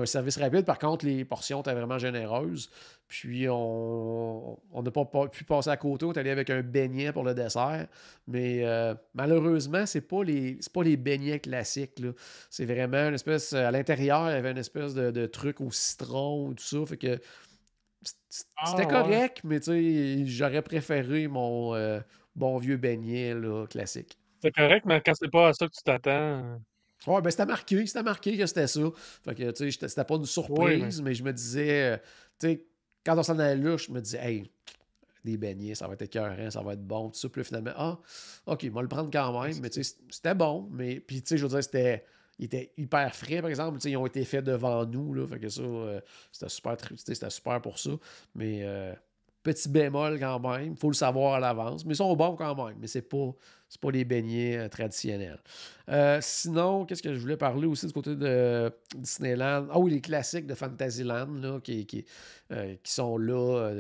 service rapide. Par contre, les portions étaient vraiment généreuses. Puis, on n'a pas pu passer à côté. On est allé avec un beignet pour le dessert. Mais malheureusement, c'est pas les beignets classiques. Là. C'est vraiment une espèce. À l'intérieur, il y avait une espèce de truc au citron, tout ça. Fait que c'était Ah, ouais. correct, mais tu sais, j'aurais préféré mon bon vieux beignet là, classique. C'est correct, mais quand c'est pas à ça que tu t'attends. Ouais, ben c'était marqué que c'était ça. Fait que, tu sais, c'était pas une Oui, mais. surprise, mais je me disais, tu sais, quand on s'en allait là, je me disais, hey, des beignets, ça va être écœurant, ça va être bon, tout ça. Puis là, finalement, ok, on va le prendre quand Ouais, même, c'est mais ça. tu sais, c'était bon, mais, puis tu sais, je veux dire, il était hyper frais, par exemple, tu sais, ils ont été faits devant nous, là, fait que ça, c'était super, c'était super pour ça, mais Petit bémol quand même, il faut le savoir à l'avance, mais ils sont bons quand même, mais c'est pas les beignets traditionnels. Sinon, qu'est-ce que je voulais parler aussi du côté de Disneyland? Ah oui, les classiques de Fantasyland là, qui sont là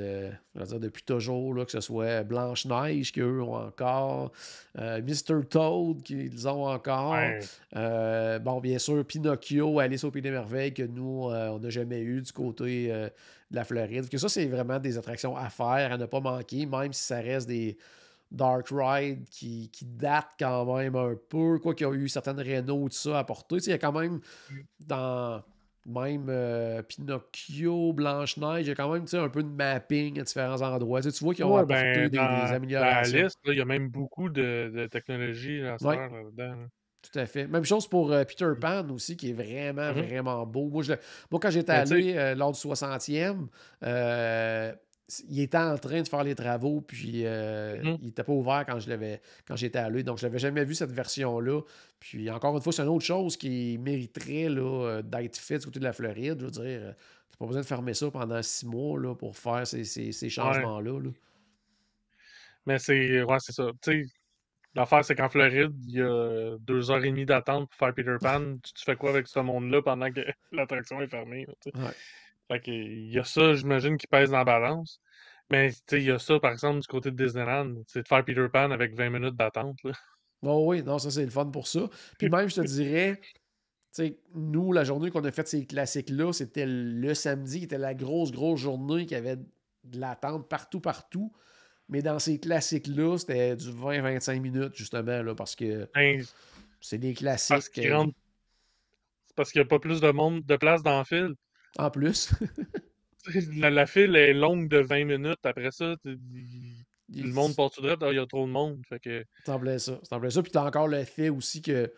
je veux dire, depuis toujours, là, que ce soit Blanche-Neige qu'eux ont encore, Mr. Toad qu'ils ont encore, Ouais. bon, bien sûr, Pinocchio, Alice au Pays des Merveilles, que nous, on n'a jamais eu du côté de la Floride. Que ça, c'est vraiment des attractions à faire, à ne pas manquer, même si ça reste des dark rides qui datent quand même un peu, quoi qu'il y a eu certaines rénaux, tout ça à porter. Tu sais, il y a quand même dans même Pinocchio, Blanche-Neige, il y a quand même tu sais, un peu de mapping à différents endroits. Tu vois qu'ils ont Ouais, apporté ben, des dans améliorations. Alice, là, il y a même beaucoup de technologie à cette Oui, heure là-dedans. Là. tout à fait. Même chose pour Peter Pan aussi, qui est vraiment, Mhm. vraiment beau. Moi quand j'étais Mais tu sais, allé lors du 60e, euh, il était en train de faire les travaux, puis mhm. il n'était pas ouvert quand j'étais allé. Donc, je l'avais jamais vu, cette version-là. Puis, encore une fois, c'est une autre chose qui mériterait là, d'être fait du côté de la Floride. Je veux dire, t'as pas besoin de fermer ça pendant 6 mois là, pour faire ces Ouais. changements-là. Là. Mais c'est ça. Tu sais, l'affaire, c'est qu'en Floride, il y a 2 heures et demie d'attente pour faire Peter Pan. Tu fais quoi avec ce monde-là pendant que l'attraction est fermée? Là, tu sais? Ouais. Fait que, il y a ça, j'imagine, qui pèse dans la balance. Mais tu sais, il y a ça, par exemple, du côté de Disneyland, c'est de faire Peter Pan avec 20 minutes d'attente. Là. Oh oui, non, ça c'est le fun pour ça. Puis même, je te dirais, tu sais, nous, la journée qu'on a fait ces classiques-là, c'était le samedi, qui était la grosse, grosse journée qui avait de l'attente partout, partout. Mais dans ces classiques-là, c'était du 20-25 minutes, justement, là, parce que Ben, c'est des c'est parce classiques qu'il rentre, c'est parce qu'il n'y a pas plus de monde, de place dans la file. en plus. Tu sais, la file est longue de 20 minutes. Après ça, le monde part tout droit, il y a trop de monde. Fait que, Ça semblait ça. Ça semblait ça. Puis t'as encore le fait aussi que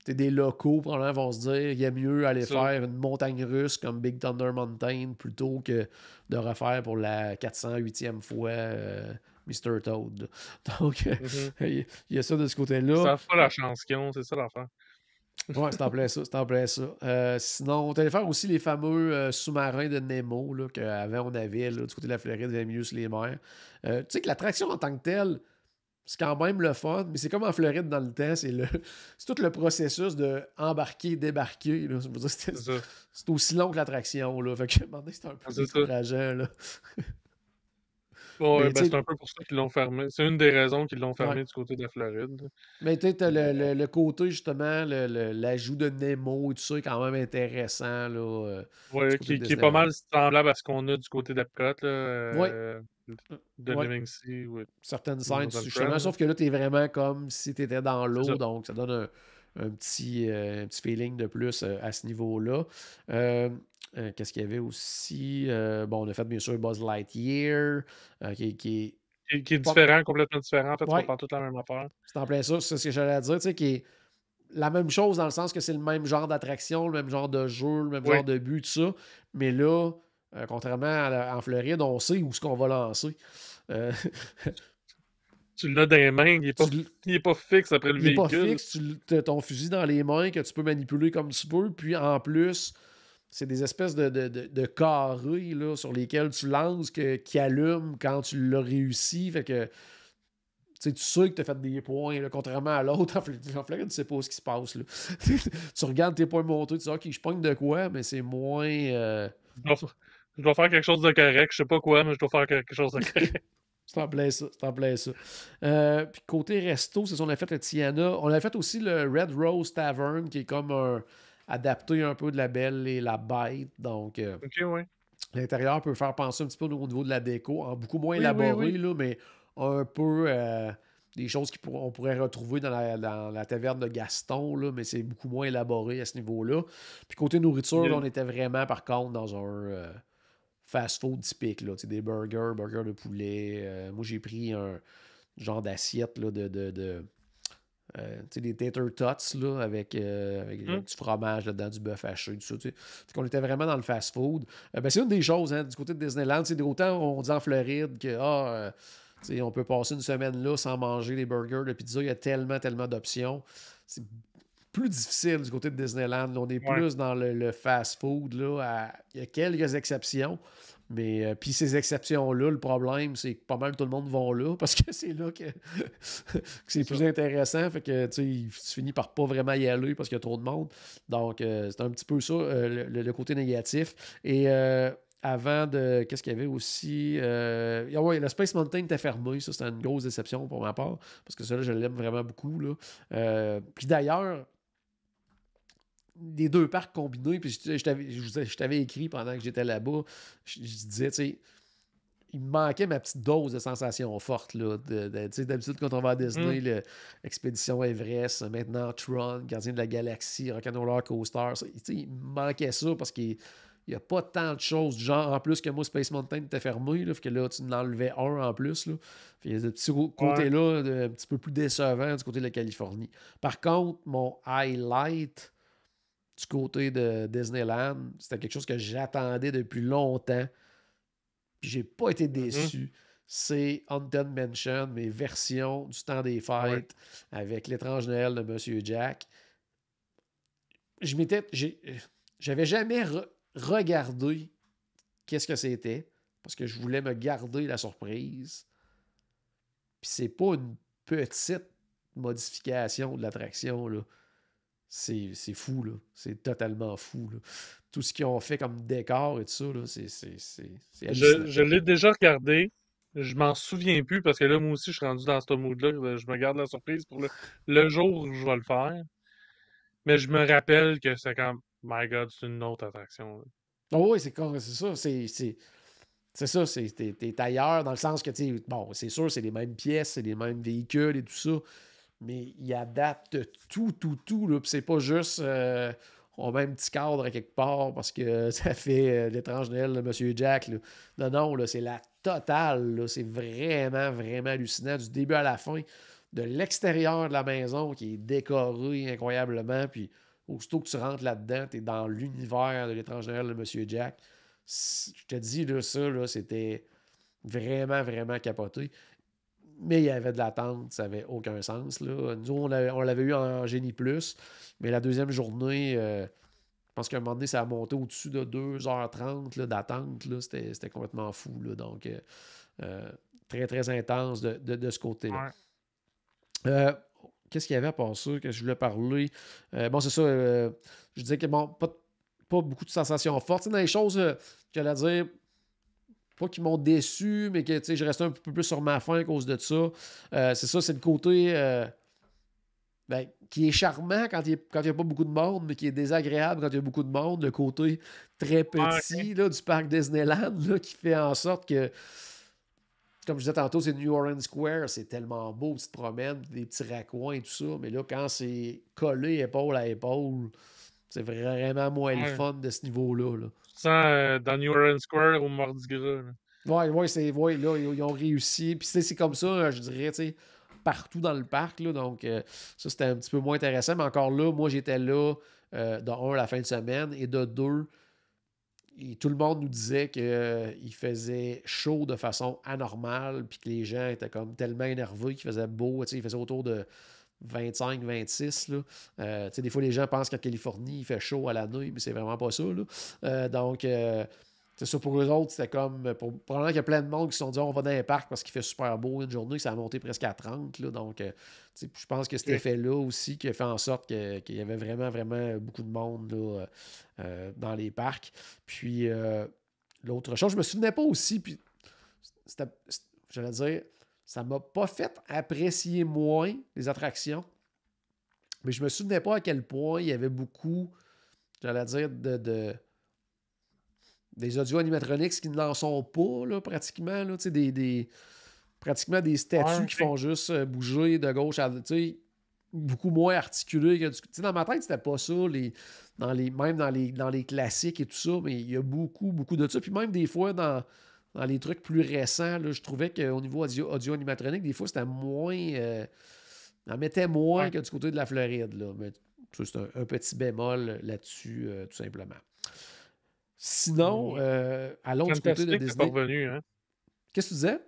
t'es des locaux, probablement, vont se dire il y a mieux aller ça. faire une montagne russe comme Big Thunder Mountain plutôt que de refaire pour la 408e fois Mr. Toad. Donc, Mhm. il y a ça de ce côté-là. Ça fait pas la chance qu'ils ont, c'est ça l'affaire. Ouais, c'est en plein ça, c'est en plein ça. Sinon, on allait faire aussi les fameux sous-marins de Nemo, là, qu'avant on avait là, du côté de la Floride, vers milieu sur les mers. Tu sais que l'attraction en tant que telle, c'est quand même le fun, mais c'est comme en Floride dans le temps, c'est tout le processus de embarquer, débarquer. Là. Je veux dire, C'est ça. c'est aussi long que l'attraction. Là. Fait que à un moment donné, c'est un peu C'est ça. décourageant. Là. Ouais, Mais ben tu c'est sais, un peu pour ça qu'ils l'ont fermé. C'est une des raisons qu'ils l'ont ouais. fermé du côté de la Floride. Mais tu sais, t'as Mais, le côté justement, l'ajout de Nemo et tout ça est quand même intéressant là, du ouais, côté de qui est pas Disneyland. mal semblable à ce qu'on a du côté d'Epcot, là, Oui, de oui. Living Sea ou Certaines scènes, Northern justement. Trail. Là. Sauf que là, t'es vraiment comme si t'étais dans C'est ça. l'eau, donc ça donne un petit feeling de plus à ce niveau-là. Qu'est-ce qu'il y avait aussi? Bon, on a fait bien sûr Buzz Lightyear, qui est Qui est pas. différent, complètement différent. En fait, c'est pas Ouais, partout la même affaire. c'est en plein ça, c'est ce que j'allais dire, tu sais, qui est la même chose dans le sens que c'est le même genre d'attraction, le même genre de jeu, le même Oui, genre de but, tout ça. Mais là, contrairement en Floride, on sait où ce qu'on va lancer. Euh, tu l'as dans les mains, tu, il est pas fixe après le il n'est pas véhicule. fixe, tu as ton fusil dans les mains que tu peux manipuler comme tu peux, puis en plus, c'est des espèces de carrés là, sur lesquels tu lances qui allument quand tu l'as réussi. Fait que tu sais que tu as fait des points, là, contrairement à l'autre. En Floride, tu sais pas ce qui se passe. Là. Tu regardes tes points montés, tu dis OK, je pogne de quoi, mais c'est moins. Je dois, je dois faire quelque chose de correct. Je sais pas quoi, mais je dois faire quelque chose de correct. C'est en plein ça. C'est en plein ça. Puis côté resto, c'est ça, on a fait le Tiana. On a fait aussi le Red Rose Tavern, qui est comme adapté un peu de la Belle et la Bête. Donc, Ok, ouais. l'intérieur peut faire penser un petit peu au niveau de la déco, en beaucoup moins Oui, oui, élaboré, oui. là, mais un peu des choses qu'on pourrait retrouver dans la taverne de Gaston, là, mais c'est beaucoup moins élaboré à ce niveau-là. Puis côté nourriture, là, on était vraiment, par contre, dans un fast-food typique, là, tu sais, des burgers de poulet. Moi, j'ai pris un genre d'assiette là, tu sais, des tater tots là, avec Hmm. du fromage dedans, du bœuf haché, tout ça. Tu sais. Fait qu'on était vraiment dans le fast-food. Ben, c'est une des choses hein, du côté de Disneyland. Tu sais, autant on dit en Floride que tu sais, on peut passer une semaine là sans manger des burgers, de pizza. Il y a tellement, tellement d'options. C'est plus difficile du côté de Disneyland. On est Ouais. plus dans le fast-food. Il y a quelques exceptions. Mais puis ces exceptions-là, le problème, c'est que pas mal tout le monde va là parce que c'est là que, que c'est plus intéressant. Fait que tu finis par pas vraiment y aller parce qu'il y a trop de monde. Donc, c'est un petit peu ça, le côté négatif. Et avant de. Qu'est-ce qu'il y avait aussi? Ouais, le Space Mountain était fermé. Ça, c'était une grosse déception pour ma part. Parce que ça, là, je l'aime vraiment beaucoup. Là. Puis d'ailleurs, les deux parcs combinés, puis je t'avais écrit pendant que j'étais là-bas, je disais, tu sais, il me manquait ma petite dose de sensations fortes. Là, d'habitude, quand on va à Disney, l'expédition Everest, maintenant Tron, Gardien de la Galaxie, Rock'n'Roller Coaster, il me manquait ça parce qu'il n'y a pas tant de choses du genre. En plus que moi, Space Mountain était fermé, là, fait que là, tu en enlevais un en plus. Là. Fait, il y a ce petit côté-là un petit peu plus décevant du côté de la Californie. Par contre, mon highlight du côté de Disneyland, c'était quelque chose que j'attendais depuis longtemps. Puis j'ai pas été déçu. C'est Haunted Mansion, mes versions du temps des fêtes avec l'étrange Noël de Monsieur Jack. J'avais jamais regardé qu'est-ce que c'était parce que je voulais me garder la surprise. Puis c'est pas une petite modification de l'attraction, là. C'est fou, là. C'est totalement fou, là. Tout ce qu'ils ont fait comme décor et tout ça, là, c'est hallucinant. Je l'ai déjà regardé. Je m'en souviens plus parce que là, moi aussi, je suis rendu dans ce mood-là. Je me garde la surprise pour le jour où je vais le faire. Mais je me rappelle que c'est comme, My God, c'est une autre attraction. Là. Oh oui, c'est ça. C'est ça, t'es ailleurs dans le sens que, tu sais, bon, c'est sûr, c'est les mêmes pièces, c'est les mêmes véhicules et tout ça, mais ils adaptent tout, là, puis c'est pas juste on met un petit cadre à quelque part parce que ça fait l'étrange Noël de Monsieur Jack, là. Non, là, c'est la totale, là, c'est vraiment, vraiment hallucinant, du début à la fin, de l'extérieur de la maison qui est décoré incroyablement, puis aussitôt que tu rentres là-dedans, t'es dans l'univers de l'étrange Noël de Monsieur Jack. Je te dis, là, ça, là, c'était vraiment, vraiment capoté. Mais il y avait de l'attente, ça n'avait aucun sens. Là. Nous, on l'avait eu en Génie Plus, mais la deuxième journée, je pense qu'à un moment donné, ça a monté au-dessus de 2h30 là, d'attente. Là. C'était complètement fou. Là. Donc, très, très intense de ce côté-là. Ouais. Qu'est-ce qu'il y avait à part ça que je voulais parler? Bon, c'est ça. Je disais que bon, pas beaucoup de sensations fortes. Tu sais, dans les choses j'allais dire, pas qui m'ont déçu, mais que je restais un peu plus sur ma faim à cause de ça. C'est ça, c'est le côté qui est charmant quand il n'y a pas beaucoup de monde, mais qui est désagréable quand il y a beaucoup de monde. Le côté très petit là, du parc Disneyland là, qui fait en sorte que, comme je disais tantôt, c'est New Orleans Square, c'est tellement beau, tu te promènes, des petits raccoins et tout ça, mais là, quand c'est collé épaule à épaule, c'est vraiment moins le fun de ce niveau-là. Là. Tu sens dans New Orleans Square au Mardi Gras. Là. Ouais, là, ils ont réussi. Puis c'est comme ça, je dirais, partout dans le parc. Là, donc, ça, c'était un petit peu moins intéressant. Mais encore là, moi, j'étais là, de 1, la fin de semaine, et de 2, et tout le monde nous disait qu'il faisait chaud de façon anormale, puis que les gens étaient comme tellement énervés qu'il faisait beau. Il faisait autour de 25, 26. Là. Des fois, les gens pensent qu'en Californie, il fait chaud à la nuit, mais c'est vraiment pas ça. Là. Donc, c'est ça pour eux autres, c'était comme. Probablement qu'il y a plein de monde qui se sont dit on va dans un parc parce qu'il fait super beau une journée, ça a monté presque à 30. Là, donc, je pense que cet effet-là aussi qui a fait en sorte qu'il y avait vraiment, vraiment beaucoup de monde là, dans les parcs. Puis, l'autre chose, je me souvenais pas aussi, puis j'allais dire, ça m'a pas fait apprécier moins les attractions, mais je me souvenais pas à quel point il y avait beaucoup, j'allais dire, des audio-animatronics qui n'en sont pas, là, pratiquement. Là, pratiquement des statues qui font juste bouger de gauche à droite. Beaucoup moins articulé que du. Dans ma tête, c'était pas ça, même dans les classiques et tout ça, mais il y a beaucoup, beaucoup de ça. Puis même des fois, dans les trucs plus récents, là, je trouvais qu'au niveau audio-animatronique, des fois, c'était moins. On en mettait moins que du côté de la Floride. Là. Mais c'est un petit bémol là-dessus, tout simplement. Sinon, allons du côté de Disney. C'est pas revenu, hein? Qu'est-ce que tu disais?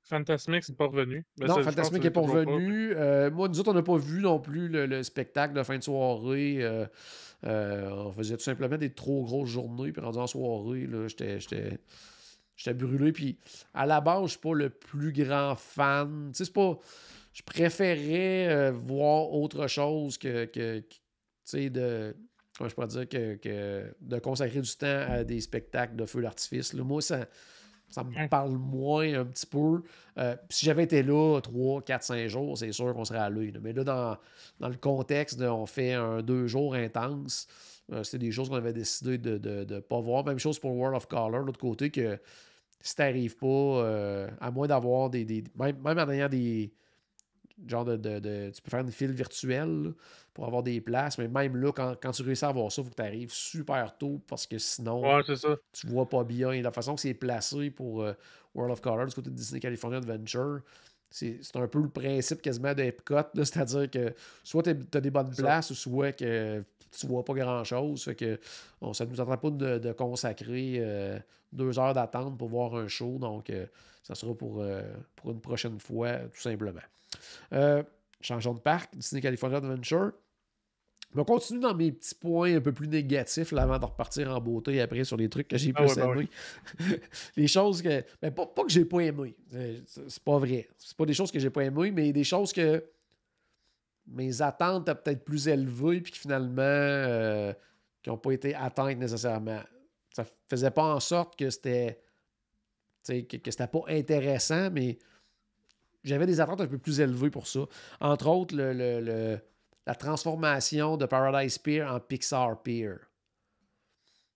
Fantasmic, c'est pas revenu. Non, Fantasmic n'est pas revenu. Moi, nous autres, on n'a pas vu non plus le spectacle de fin de soirée On faisait tout simplement des trop grosses journées, puis rendu en soirée, là, j'étais brûlé. Puis à la base, je suis pas le plus grand fan. Tu sais, c'est pas. Je préférais voir autre chose tu sais, comment je pourrais dire, de consacrer du temps à des spectacles de feux d'artifice. Là. Moi, ça me parle moins un petit peu. Si j'avais été là 3, 4, 5 jours, c'est sûr qu'on serait à l'œil. Mais là, dans le contexte de on fait un 2 jours intense, c'était des choses qu'on avait décidé de ne pas voir. Même chose pour World of Color, de l'autre côté, que si t'arrives pas, à moins d'avoir même en ayant des. Genre tu peux faire une file virtuelle là, pour avoir des places, mais même là, quand tu réussis à avoir ça, il faut que tu arrives super tôt parce que sinon, Ouais, c'est ça. tu vois pas bien. Et la façon que c'est placé pour World of Color du côté de Disney California Adventure, c'est un peu le principe quasiment de Epcot, là, c'est-à-dire que soit tu as des bonnes C'est ça. places, ou soit que tu vois pas grand-chose. Fait que ça ne nous attend pas de consacrer 2 heures d'attente pour voir un show, donc ça sera pour une prochaine fois, tout simplement. Changeons de parc, Disney California Adventure. Je vais continuer dans mes petits points un peu plus négatifs là, avant de repartir en beauté après sur les trucs que j'ai Ah ouais, plus ben ouais. aimés. Les choses que. Ben, pas que j'ai pas aimé. C'est pas vrai. C'est pas des choses que j'ai pas aimées, mais des choses que mes attentes étaient peut-être plus élevées puis qui finalement qui n'ont pas été atteintes nécessairement. Ça faisait pas en sorte que c'était. Que c'était pas intéressant, mais j'avais des attentes un peu plus élevées pour ça. Entre autres, la transformation de Paradise Pier en Pixar Pier.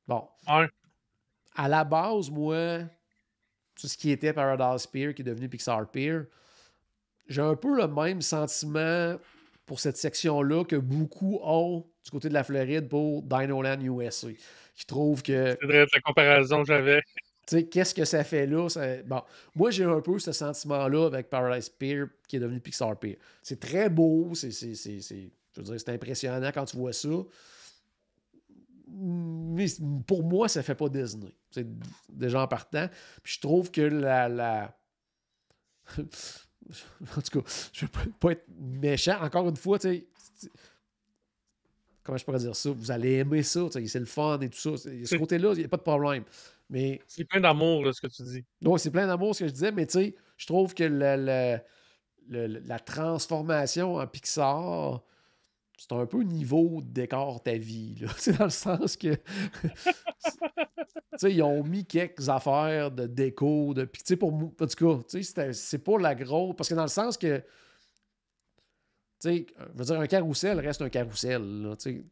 Bon, Ouais. à la base, moi, tout ce qui était Paradise Pier, qui est devenu Pixar Pier, j'ai un peu le même sentiment pour cette section-là que beaucoup ont du côté de la Floride pour Dinoland USA, qui trouvent que C'est vrai, la comparaison que j'avais. tu sais, qu'est-ce que ça fait là? Bon, moi, j'ai un peu ce sentiment-là avec Paradise Pier qui est devenu Pixar Pier. C'est très beau, je veux dire, c'est impressionnant quand tu vois ça. Mais pour moi, ça fait pas Disney. C'est déjà en partant. Puis je trouve que en tout cas, je veux pas être méchant. Encore une fois, tu sais, comment je pourrais dire ça? Vous allez aimer ça, c'est le fun et tout ça. Ce C'est côté-là, il n'y a pas de problème. Mais c'est plein d'amour, là, ce que tu dis. donc, c'est plein d'amour ce que je disais, mais tu sais, je trouve que la transformation en Pixar, c'est un peu niveau décor ta vie. Là. C'est dans le sens que ils ont mis quelques affaires de déco, de. Puis, tu sais, pour moi, en tout cas, c'est pas la grosse. Parce que dans le sens que, tu sais, je veux dire, un carrousel reste un carrousel. Là, tu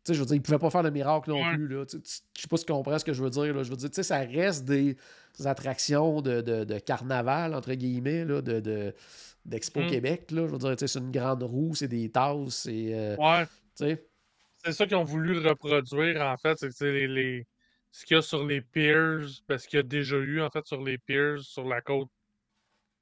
sais, je veux dire, ils pouvaient pas faire de miracle non Ouais. plus. Là. Je sais pas si tu comprends ce que je veux dire. Là. Je veux dire, tu sais, ça reste des attractions de carnaval, entre guillemets, là, d'Expo Hum. Québec. Là. Je veux dire, tu sais, c'est une grande roue, c'est des tasses, c'est. Ouais. Tu sais, C'est ça qu'ils ont voulu reproduire, en fait. C'est que c'est ce qu'il y a sur les piers, parce qu'il y a déjà eu, en fait, sur les piers, sur la côte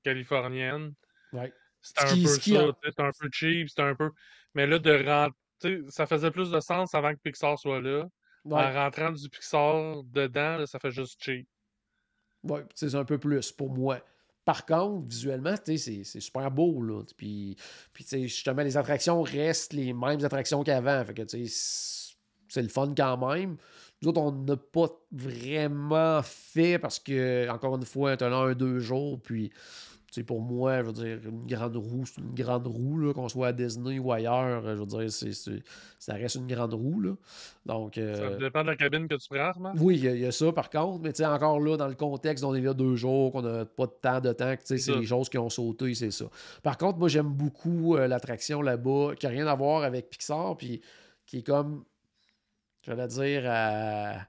californienne. ouais. C'était un Ce peu qui ça, en- tu sais, c'était un peu cheap, c'était un peu. Mais là, de rentrer, ça faisait plus de sens avant que Pixar soit là. Ouais. En rentrant du Pixar dedans, là, ça fait juste cheap. Ouais, c'est un peu plus pour moi. Par contre, visuellement, c'est super beau. Là. Puis justement, les attractions restent les mêmes attractions qu'avant. Fait que c'est le fun quand même. Nous autres, on n'a pas vraiment fait parce que, encore une fois, on a un 2 jours. Puis pour moi, je veux dire, une grande roue, c'est une grande roue, là, qu'on soit à Disney ou ailleurs. Je veux dire, ça reste une grande roue. Là. Donc, Ça dépend de la cabine que tu prends, remarque. oui, il y a ça par contre, mais encore là, dans le contexte, on est là 2 jours, qu'on n'a pas de temps, que C'est c'est ça. les choses qui ont sauté, c'est ça. Par contre, moi, j'aime beaucoup l'attraction là-bas, qui n'a rien à voir avec Pixar, puis qui est comme, j'allais dire, à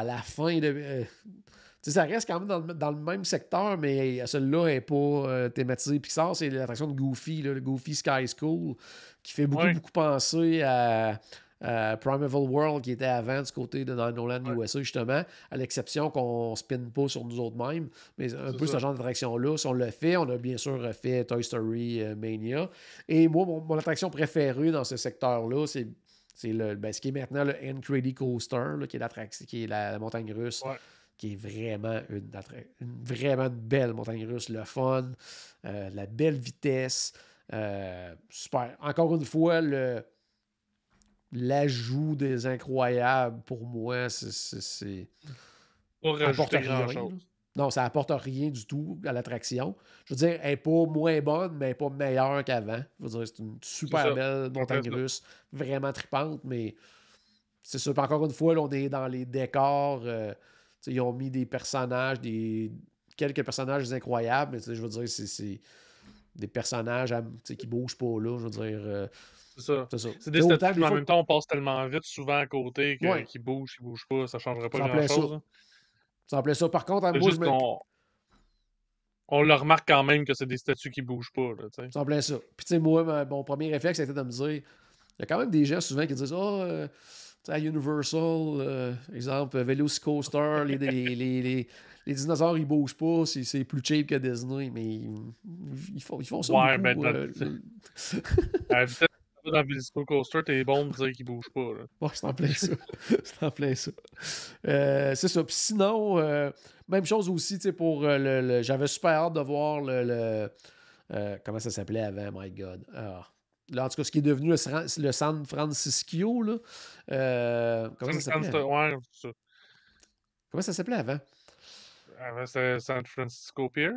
la fin de. Ça reste quand même dans le même secteur, mais celle-là n'est pas thématisée Pixar. C'est l'attraction de Goofy, là, le Goofy Sky School, qui fait beaucoup, Ouais, beaucoup penser à Primeval World qui était avant du côté de Nolan ouais, USA, justement, à l'exception qu'on ne spinne pas sur nous autres mêmes. Mais un c'est peu ce ça. genre d'attraction-là, si on le fait, on a bien sûr fait Toy Story Mania. Et moi, mon attraction préférée dans ce secteur-là, ce qui est maintenant le Encredy Coaster, là, qui est la montagne russe Ouais. qui est vraiment vraiment une belle montagne russe, le fun, la belle vitesse, super. Encore une fois, l'ajout des incroyables, pour moi, c'est Pour ça apporte rajouter rien. Là. grand-chose. Non, ça apporte rien du tout à l'attraction. Je veux dire, elle n'est pas moins bonne, mais elle n'est pas meilleure qu'avant. Je veux dire, c'est une C'est super ça. belle montagne Complètement. russe, vraiment trippante, mais c'est sûr. Puis encore une fois, là, on est dans les décors. Ils ont mis des personnages, quelques personnages incroyables, mais je veux dire, c'est des personnages qui bougent pas là. Je veux dire, C'est ça. c'est ça. C'est des Autant statues, des mais en fois. même temps, on passe tellement vite souvent à côté Ouais, qu'ils bougent pas, ça changerait pas c'est en plein ça. grand-chose. Hein. C'est en plein ça. Par contre, C'est moi, je juste me. on le remarque quand même que c'est des statues qui bougent pas, là, tu sais. C'est en plein ça. Puis, tu sais, moi, mon premier réflexe, c'était de me dire, il y a quand même des gens souvent qui disent, tu sais, à Universal, exemple, Velocicoaster, les dinosaures, ils bougent pas, c'est plus cheap que Disney, mais ils font ça Ouais, mais beaucoup. à la vitesse que ça va dans Velocicoaster, t'es bon de dire qu'ils bougent pas, là. Ouais, c'est en plein ça. C'est en plein ça. C'est ça. Puis sinon, même chose aussi, tu sais, pour j'avais super hâte de voir comment ça s'appelait avant, my God. Là, en tout cas, ce qui est devenu le San Francisco, là. Comment ça s'appelait avant? Ouais, c'est ça. Comment ça s'appelait avant? Avant, c'était San Francisco Pier.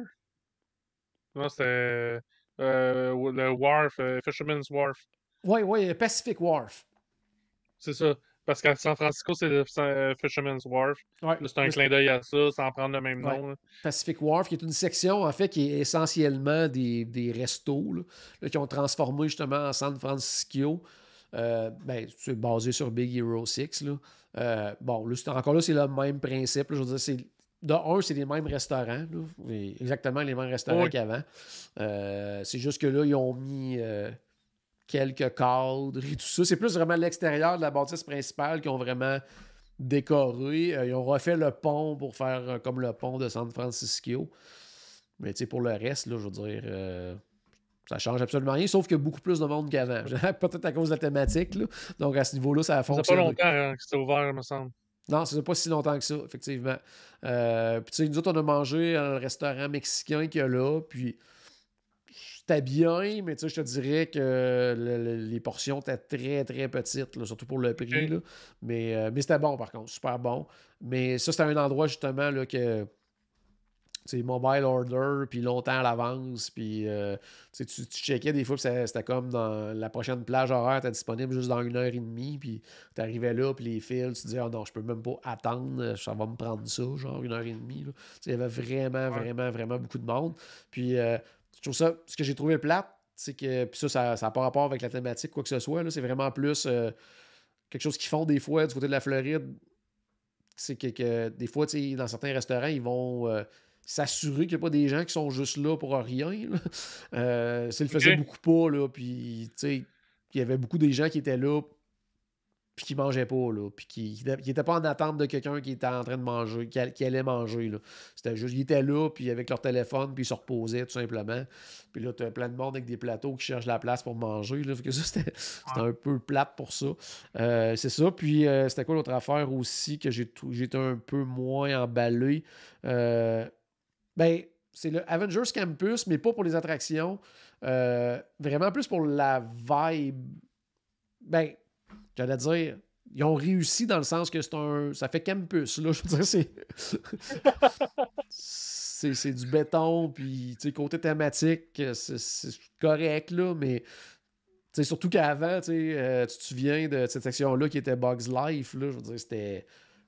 Non, c'était le Wharf, Fisherman's Wharf. Oui, Pacific Wharf. C'est ça. Parce qu'à San Francisco, c'est le Fisherman's Wharf. Ouais, Là, c'est un clin d'œil à ça, sans prendre le même ouais. nom. Là. Pacific Wharf, qui est une section, en fait, qui est essentiellement des restos, là, qui ont transformé justement en San Francisco. C'est basé sur Big Hero 6. Là. Bon, là, encore là, c'est le même principe. Là, je veux dire, c'est les mêmes restaurants. Là, exactement les mêmes restaurants Oui. qu'avant. C'est juste que là, ils ont mis quelques cadres et tout ça. C'est plus vraiment l'extérieur de la bâtisse principale qui ont vraiment décoré. Ils ont refait le pont pour faire comme le pont de San Francisco. Mais tu sais, pour le reste, là, je veux dire, ça change absolument rien, sauf qu'il y a beaucoup plus de monde qu'avant. Peut-être à cause de la thématique. Là. Donc à ce niveau-là, ça a Ça fait pas fonctionné. longtemps hein, que c'était ouvert, me semble. Non, ça fait pas si longtemps que ça, effectivement. Puis tu sais, nous autres, on a mangé à un restaurant mexicain qu'il y a là, puis c'était bien, mais tu sais, je te dirais que les portions étaient très, très petites, là, surtout pour le prix. Ok. Là. Mais c'était bon, par contre, super bon. Mais ça, c'était un endroit, justement, là, que c'est mobile order, puis longtemps à l'avance, puis tu checkais des fois, puis c'était comme dans la prochaine plage horaire, était disponible juste dans 1h30, puis tu arrivais là, puis les fils, tu disais, oh non, je peux même pas attendre, ça va me prendre ça, genre 1h30. Là. Il y avait vraiment, Ouais. vraiment, vraiment beaucoup de monde. Puis je trouve ça, ce que j'ai trouvé plate, c'est que, puis ça n'a pas rapport avec la thématique, quoi que ce soit, là, c'est vraiment plus quelque chose qu'ils font des fois du côté de la Floride, c'est que des fois, dans certains restaurants, ils vont s'assurer qu'il n'y a pas des gens qui sont juste là pour rien. Là. Ça le faisait Ok. beaucoup pas, là, puis il y avait beaucoup des gens qui étaient là puis qui mangeaient pas, là, puis qui n'étaient pas en attente de quelqu'un qui était en train de manger, qui allait manger. Là. C'était juste, ils étaient là, puis avec leur téléphone, puis ils se reposaient tout simplement. Puis là, tu as plein de monde avec des plateaux qui cherchent la place pour manger. Là. Fait que ça, c'était Ouais. un peu plate pour ça. C'est ça. Puis c'était quoi l'autre affaire aussi que j'étais un peu moins emballé? C'est le Avengers Campus, mais pas pour les attractions. Vraiment plus pour la vibe. Ben, j'allais dire, ils ont réussi dans le sens que ça fait campus, là. Je veux dire, c'est du béton, puis, tu sais, côté thématique, c'est correct, là, mais, tu sais, surtout qu'avant, tu te souviens de cette section-là qui était Bugs Life, là, je veux dire, c'était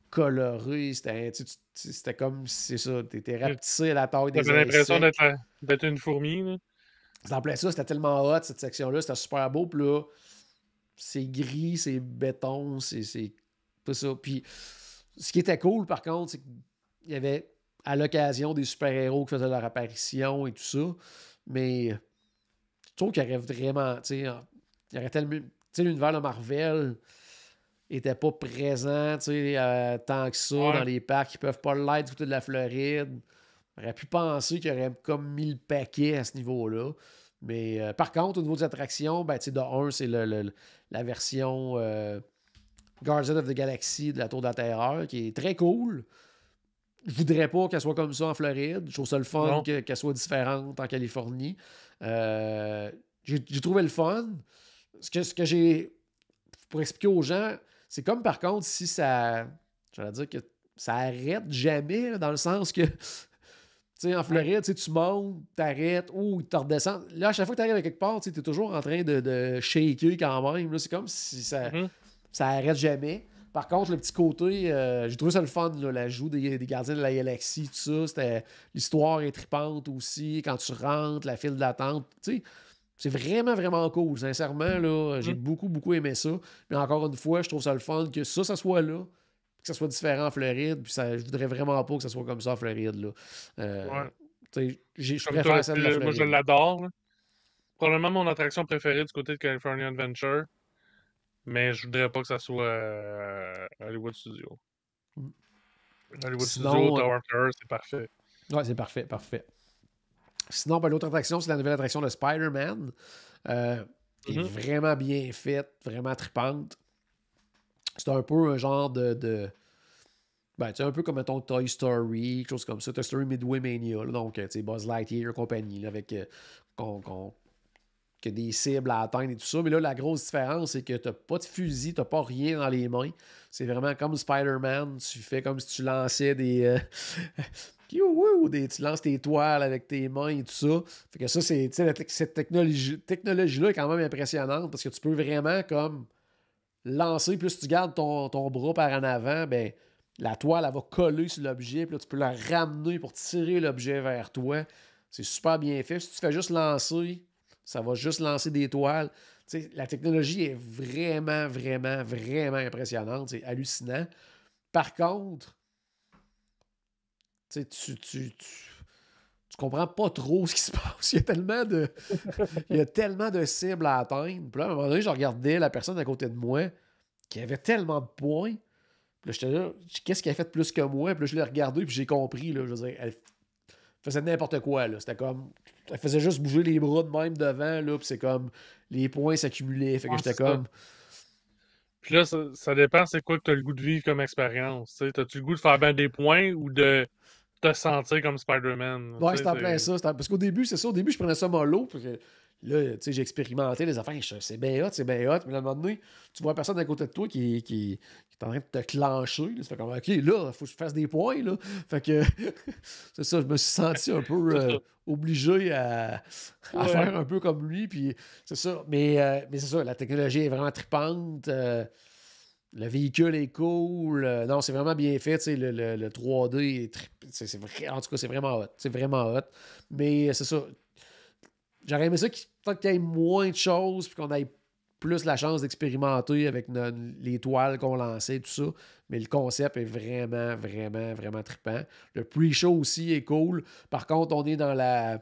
coloré, c'était comme, c'est ça, t'étais rapetissé à la taille des J'avais l'impression insectes. d'être une fourmi. Là. C'est en plein ça, c'était tellement hot, cette section-là, c'était super beau, puis là, c'est gris, c'est béton, c'est tout ça. Puis, ce qui était cool, par contre, c'est qu'il y avait, à l'occasion, des super-héros qui faisaient leur apparition et tout ça, mais je trouve qu'il y aurait vraiment, tu sais, il y aurait tellement, tu sais, l'univers de Marvel était pas présent, tu sais, tant que ça Ouais. dans les parcs qui peuvent pas l'être du côté de la Floride. On aurait pu penser qu'il aurait comme mis le paquet à ce niveau-là. Mais par contre, au niveau des attractions, ben, de un, c'est la version Guardians of the Galaxy de la Tour de la Terreur, qui est très cool. Je voudrais pas qu'elle soit comme ça en Floride. Je trouve ça le fun Non. qu'elle soit différente en Californie. J'ai trouvé le fun. Ce que j'ai pour expliquer aux gens, c'est comme par contre si ça, j'allais dire que ça arrête jamais, là, dans le sens que, tu sais, en Floride, tu montes, t'arrêtes, ou tu redescends. Là, à chaque fois que tu arrives à quelque part, tu es toujours en train de shaker quand même. Là, c'est comme si ça arrête jamais. Par contre, le petit côté, j'ai trouvé ça le fun, là, l'ajout des gardiens de la galaxie, tout ça. L'histoire est tripante aussi. Quand tu rentres, la file d'attente, tu sais, c'est vraiment, vraiment cool. Sincèrement, là, j'ai beaucoup, beaucoup aimé ça. Mais encore une fois, je trouve ça le fun que ça soit là, que ça soit différent en Floride. Puis je voudrais vraiment pas que ça soit comme ça en Floride, là. Je Comme toi, préfère celle de la moi, je Floride. l'adore, là. Probablement mon attraction préférée du côté de California Adventure, mais je voudrais pas que ça soit Hollywood Studios. Hollywood Studios, Sinon, Tower of Terror, c'est parfait. ouais, c'est parfait, parfait. Sinon, ben, l'autre attraction, c'est la nouvelle attraction de Spider-Man, qui est vraiment bien faite, vraiment trippante. C'est un peu un genre ben, tu sais, un peu comme, mettons, Toy Story, quelque chose comme ça. Toy Story Midway Mania, là, donc, tu sais, Buzz Lightyear, compagnie, là, avec que des cibles à atteindre et tout ça. Mais là, la grosse différence, c'est que t'as pas de fusil, t'as pas rien dans les mains. C'est vraiment comme Spider-Man. Tu fais comme si tu lançais des... tu lances tes toiles avec tes mains et tout ça. Fait que ça, cette technologie-là est quand même impressionnante parce que tu peux vraiment comme lancer, plus tu gardes ton bras par en avant, ben la toile, elle va coller sur l'objet, puis là, tu peux la ramener pour tirer l'objet vers toi. C'est super bien fait. Si tu fais juste lancer, ça va juste lancer des toiles. Tu sais, la technologie est vraiment, vraiment, vraiment impressionnante. C'est hallucinant. Par contre, tu sais, tu comprends pas trop ce qui se passe. Il y a tellement de cibles à atteindre. Puis là, à un moment donné, je regardais la personne à côté de moi qui avait tellement de points. Puis là, j'étais là, qu'est-ce qu'elle a fait de plus que moi? Puis là, je l'ai regardé, puis j'ai compris. Là, je veux dire, elle faisait n'importe quoi. Là. C'était comme. Elle faisait juste bouger les bras de même devant, là, puis c'est comme. Les points s'accumulaient. Fait que j'étais comme. Puis là, ça dépend c'est quoi que t'as le goût de vivre comme expérience. T'as-tu le goût de faire bien des points ou de te sentir comme Spider-Man? Ouais, c'était en plein ça. Parce qu'au début, c'est ça. Au début, je prenais ça mollo. Parce que là, tu sais, j'ai expérimenté les affaires. C'est bien hot, c'est bien hot. Mais à un moment donné, tu vois personne à côté de toi qui est en train de te clencher. Là. Ça fait comme, OK, là, il faut que je fasse des points. Là. Fait que, c'est ça, je me suis senti un peu obligé à faire un peu comme lui. Puis, c'est ça. Mais c'est ça, la technologie est vraiment trippante. Le véhicule est cool. Non, c'est vraiment bien fait. Le 3D est en tout cas, c'est vraiment hot. C'est vraiment hot. Mais c'est ça. J'aurais aimé ça peut-être qu'il y ait moins de choses puis qu'on ait plus la chance d'expérimenter avec les toiles qu'on lançait et tout ça. Mais le concept est vraiment, vraiment, vraiment trippant. Le pre-show aussi est cool. Par contre, on est dans la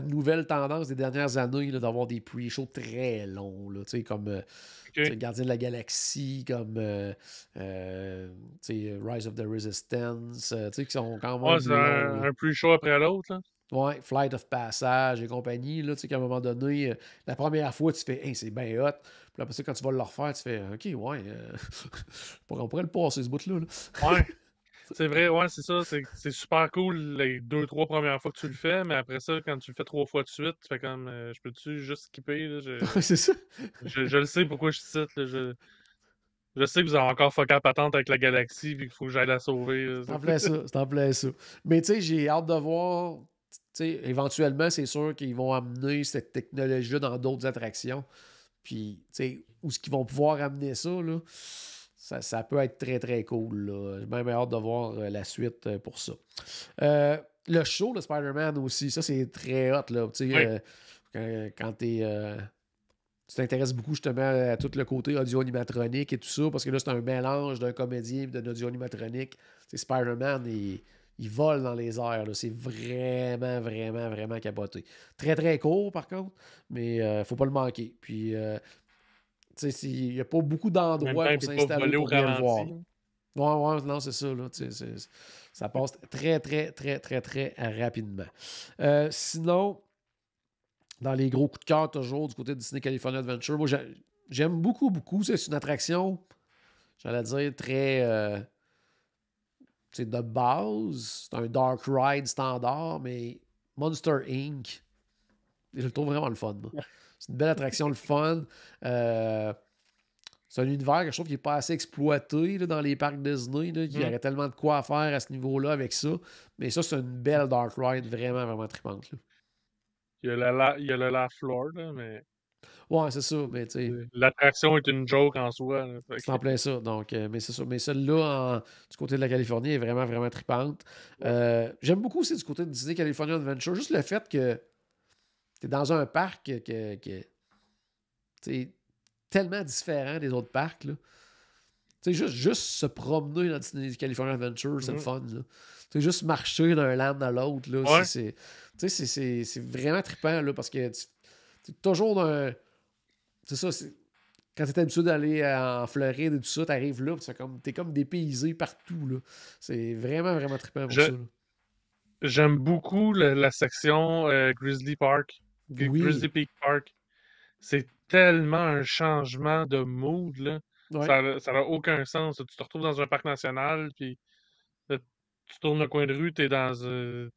nouvelle tendance des dernières années là, d'avoir des pre-shows très longs, là, comme Gardien de la Galaxie, comme Rise of the Resistance, qui sont quand même c'est longs. un pre-show après l'autre. Là. Ouais, Flight of Passage et compagnie, là, qu'à un moment donné, la première fois, tu fais, hey, c'est bien hot. Puis après ça, quand tu vas le refaire, tu fais, OK, ouais, on pourrait le passer, ce bout-là. Là. Ouais. C'est vrai, ouais, c'est ça. C'est super cool les 2, 3 premières fois que tu le fais, mais après ça, quand tu le fais 3 fois de suite, tu fais comme je peux-tu juste skipper? Là, c'est ça. je le sais pourquoi je cite. Là, je sais que vous avez encore fucké la patente avec la galaxie et qu'il faut que j'aille la sauver. Là. C'est en plein ça, c'est en plein ça. Mais tu sais, j'ai hâte de voir. Éventuellement, c'est sûr qu'ils vont amener cette technologie-là dans d'autres attractions. Puis, tu sais, où est-ce qu'ils vont pouvoir amener ça, là? Ça peut être très, très cool. Là. J'ai même hâte de voir la suite pour ça. Le show de Spider-Man aussi, ça, c'est très hot. Là. Quand tu t'intéresses beaucoup justement à tout le côté audio-animatronique et tout ça, parce que là, c'est un mélange d'un comédien et d'un audio-animatronique. Spider-Man, il vole dans les airs. Là. C'est vraiment, vraiment, vraiment capoté. Très, très court, par contre, mais faut pas le manquer. Puis, il n'y a pas beaucoup d'endroits pour s'installer pour bien le voir. Ouais, non, c'est ça. Là, ça passe très, très, très, très, très rapidement. Sinon, dans les gros coups de cœur, toujours, du côté de Disney California Adventure, moi, j'aime beaucoup, beaucoup. C'est une attraction, j'allais dire, très de base. C'est un dark ride standard, mais Monster Inc., je le trouve vraiment le fun. C'est une belle attraction, le fun. c'est un univers que je trouve qui n'est pas assez exploité là, dans les parcs Disney. Là, qu'il y aurait tellement de quoi à faire à ce niveau-là avec ça. Mais ça, c'est une belle dark ride vraiment, vraiment trippante. Là. Il y a le laugh floor, là, mais Ouais, c'est ça. Mais tu sais, l'attraction est une joke en soi. Là, c'est en plein ça. Donc, mais c'est ça. Mais celle-là, du côté de la Californie, est vraiment, vraiment trippante. J'aime beaucoup aussi du côté de Disney California Adventure. Juste le fait que tu es dans un parc que tellement différent des autres parcs. Là. Juste se promener dans Disney California Adventure, c'est le fun. Là. Juste marcher d'un land à l'autre. Là, Ouais. c'est vraiment trippant là, parce que tu es toujours dans. C'est ça, quand tu es habitué d'aller en Floride et tout ça, tu arrives là, tu es comme dépaysé partout. Là. C'est vraiment, vraiment trippant pour ça. Là. J'aime beaucoup la section Grizzly Park, Oui. Grizzly Peak Park. C'est tellement un changement de mood, là. Ouais. Ça n'a aucun sens. Tu te retrouves dans un parc national, puis là, tu tournes le coin de rue, t'es dans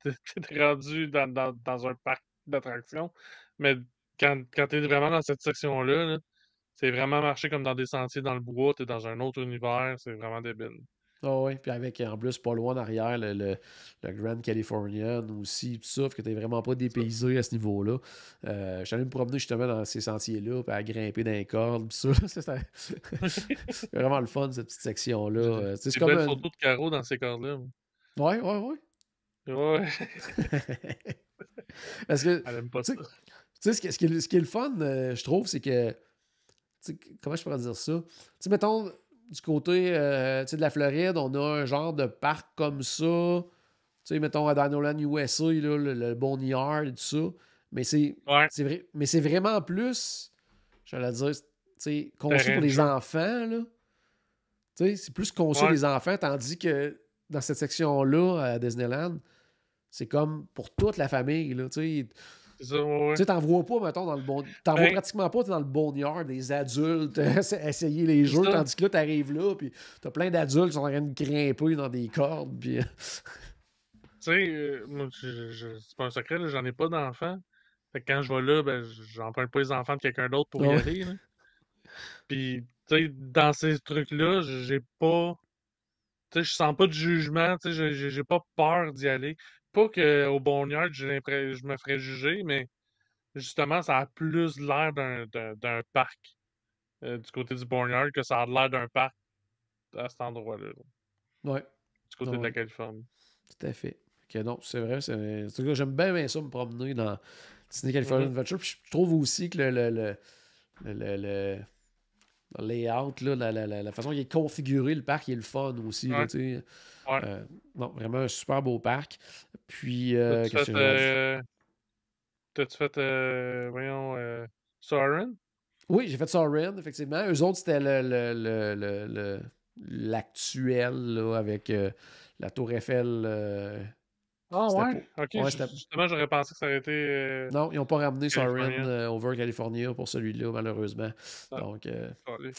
t'es rendu dans un parc d'attractions. Mais quand t'es vraiment dans cette section-là, là, c'est vraiment marcher comme dans des sentiers dans le bois, t'es dans un autre univers, c'est vraiment débile. Ah ouais, puis avec en plus pas loin en arrière le Grand Californian aussi, tout ça, fait que t'es vraiment pas Ça. dépaysé à ce niveau-là. Je suis allé me promener justement dans ces sentiers-là, puis à grimper dans les cordes, puis ça, c'est vraiment le fun, cette petite section-là. C'est Des comme belles un... photos de carreaux dans ces cordes-là. Ouais, ouais, ouais. Ouais, Parce que, elle aime pas tu ça. sais, ce qui est le fun, je trouve, c'est que, comment je pourrais dire ça? Tu sais, mettons, du côté de la Floride, on a un genre de parc comme ça. Tu sais, mettons à Dinoland USA, là, le Boneyard et tout ça. Mais Ouais, c'est vrai, mais c'est vraiment plus, j'allais dire, tu sais, conçu terrain pour de les jeu. enfants, là. Tu sais, c'est plus conçu Ouais, les enfants, tandis que dans cette section-là, à Disneyland, c'est comme pour toute la famille, là. c'est ça, ouais, Tu ouais. sais, t'en vois pas, mettons, dans le bon. T'en vois Ben, pratiquement pas dans le boneyard des adultes essayer les c'est jeux, ça. tandis que là, t'arrives là, puis t'as plein d'adultes qui sont en train de grimper dans des cordes, puis. Tu sais, moi, c'est pas un secret, là, j'en ai pas d'enfants. Fait que quand je vais là, ben, j'emprunte pas les enfants de quelqu'un d'autre pour y Ah ouais. aller, là. Puis, tu sais, dans ces trucs-là, j'ai pas. Tu sais, je sens pas de jugement, tu sais, j'ai pas peur d'y aller. Pas qu'au Boneyard, je me ferais juger, mais justement, ça a plus l'air d'un parc du côté du Boneyard que ça a l'air d'un parc à cet endroit-là, là, Ouais. du côté de Non, la Californie. tout à fait. Ok, non, c'est vrai. En tout cas, j'aime bien, bien ça, me promener dans Disney California Mhm. Adventure. Puis je trouve aussi que le layout, là, la façon dont il est configuré, le parc, il est le fun aussi. Là, Ouais, tu sais. ouais. Non, vraiment un super beau parc. Puis, T'as-tu qu'est-ce fait, que j'ai dit? voyons, Soarin'? Oui, j'ai fait Soarin', effectivement. Eux autres, c'était l'actuel, là, avec la Tour Eiffel. Ah C'était ouais? pas. Ok, Ouais, c'était. justement, j'aurais pensé que ça aurait été Non, ils n'ont pas ramené Soarin' californien. over California pour celui-là, malheureusement. Ah, Donc, allez.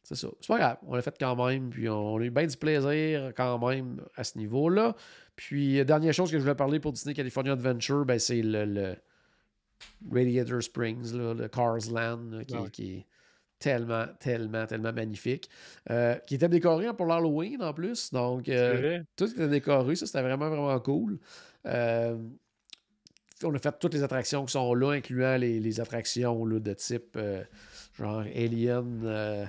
c'est ça. C'est pas grave. On l'a fait quand même. Puis, on a eu bien du plaisir quand même à ce niveau-là. Puis, dernière chose que je voulais parler pour Disney California Adventure, ben, c'est le Radiator Springs, là, le Cars Land, là, Ah ouais. qui est tellement, tellement, tellement magnifique. Qui était décoré pour l'Halloween en plus. Donc, C'est vrai? tout était décoré. Ça, c'était vraiment, vraiment cool. Euh, on a fait toutes les attractions qui sont là, incluant les attractions là, de type genre Alien.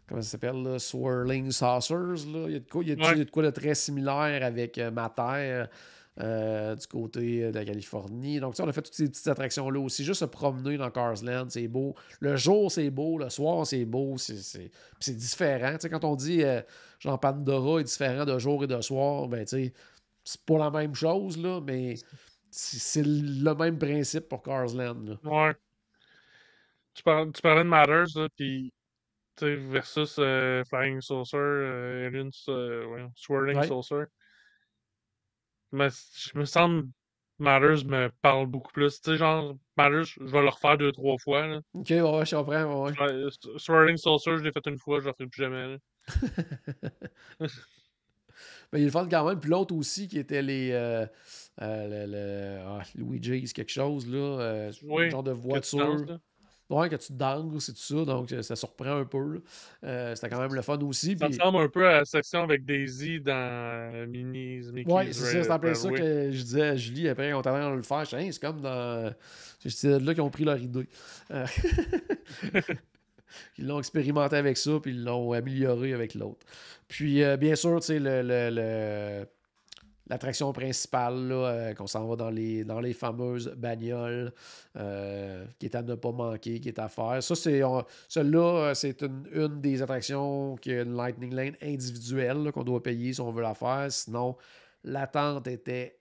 Comment ça s'appelle, là? Swirling Saucers. Là. Il y Ouais. a de quoi de très similaire avec Ma Terre du côté de la Californie. Donc, ça, on a fait toutes ces petites attractions-là aussi. Juste se promener dans Cars Land, c'est beau. Le jour, c'est beau. Le soir, c'est beau. Puis c'est différent. Tu sais, quand on dit genre Pandora est différent de jour et de soir, ben, tu sais, c'est pas la même chose, là, mais c'est le même principe pour Cars Land. Là. Ouais. Tu parlais de Matters, là, puis, tu sais, versus Flying Saucer, Alien, voyons, Swirling Ouais. Saucer. Mais je me semble Matters me parle beaucoup plus. Tu sais, genre, Matters, je vais le refaire deux, trois fois, là. Ok, ouais, ouais, je comprends. Ouais. Swirling Saucer, je l'ai fait une fois, je le ferai plus jamais, là. Mais il est le fun quand même. Puis l'autre aussi, qui était Luigi's quelque chose, là, Oui, genre de que tu danses, voiture. là. Ouais, que tu danses et tout ça, donc ça surprend un peu, là. C'était quand même le fun aussi. Ça Puis, ressemble un peu à la section avec Daisy dans ouais, Mickey's c'est ça, c'est en plein ça Railway. que je disais à Julie après, on était en train de le faire. Je dis, hey, c'est comme dans. C'est là qu'ils ont pris leur idée. Euh, Ils l'ont expérimenté avec ça, puis ils l'ont amélioré avec l'autre. Puis, bien sûr, tu sais, l'attraction principale, là, qu'on s'en va dans les fameuses bagnoles, qui est à ne pas manquer, qui est à faire. Ça, celle-là, c'est une des attractions qui a une Lightning Lane individuelle là, qu'on doit payer si on veut la faire. Sinon, l'attente était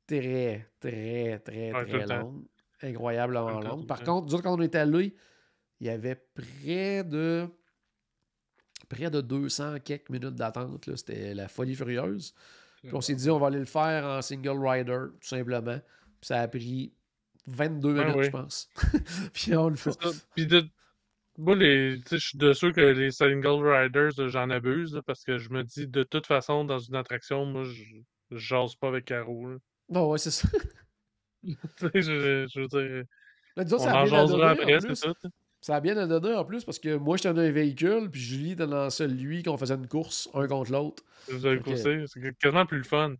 très, très, très, Ouais, tout le très temps. longue. Tout le Incroyablement temps, longue. tout le Par temps. contre, nous autres, quand on était allés, il y avait près de 200 quelques minutes d'attente. Là. C'était la folie furieuse. Puis on s'est dit, on va aller le faire en single rider, tout simplement. Puis ça a pris 22 Ouais, minutes, je oui. pense. Puis on le C'est fait. ça. Puis moi, tu sais, je suis de ceux que les single riders, j'en abuse, là, parce que je me dis, de toute façon, dans une attraction, moi, je jase pas avec Caro, là. Non, ouais, c'est ça. Tu sais, je veux dire, Mais disons, ça on a en bien à jasera donner en après, c'est plus. tout. Ça a bien à donner en plus parce que moi, j'étais dans un véhicule, puis Julie était dans celui qu'on faisait une course, un contre l'autre. Vous avez Fait que, coursé, c'est quasiment plus le fun.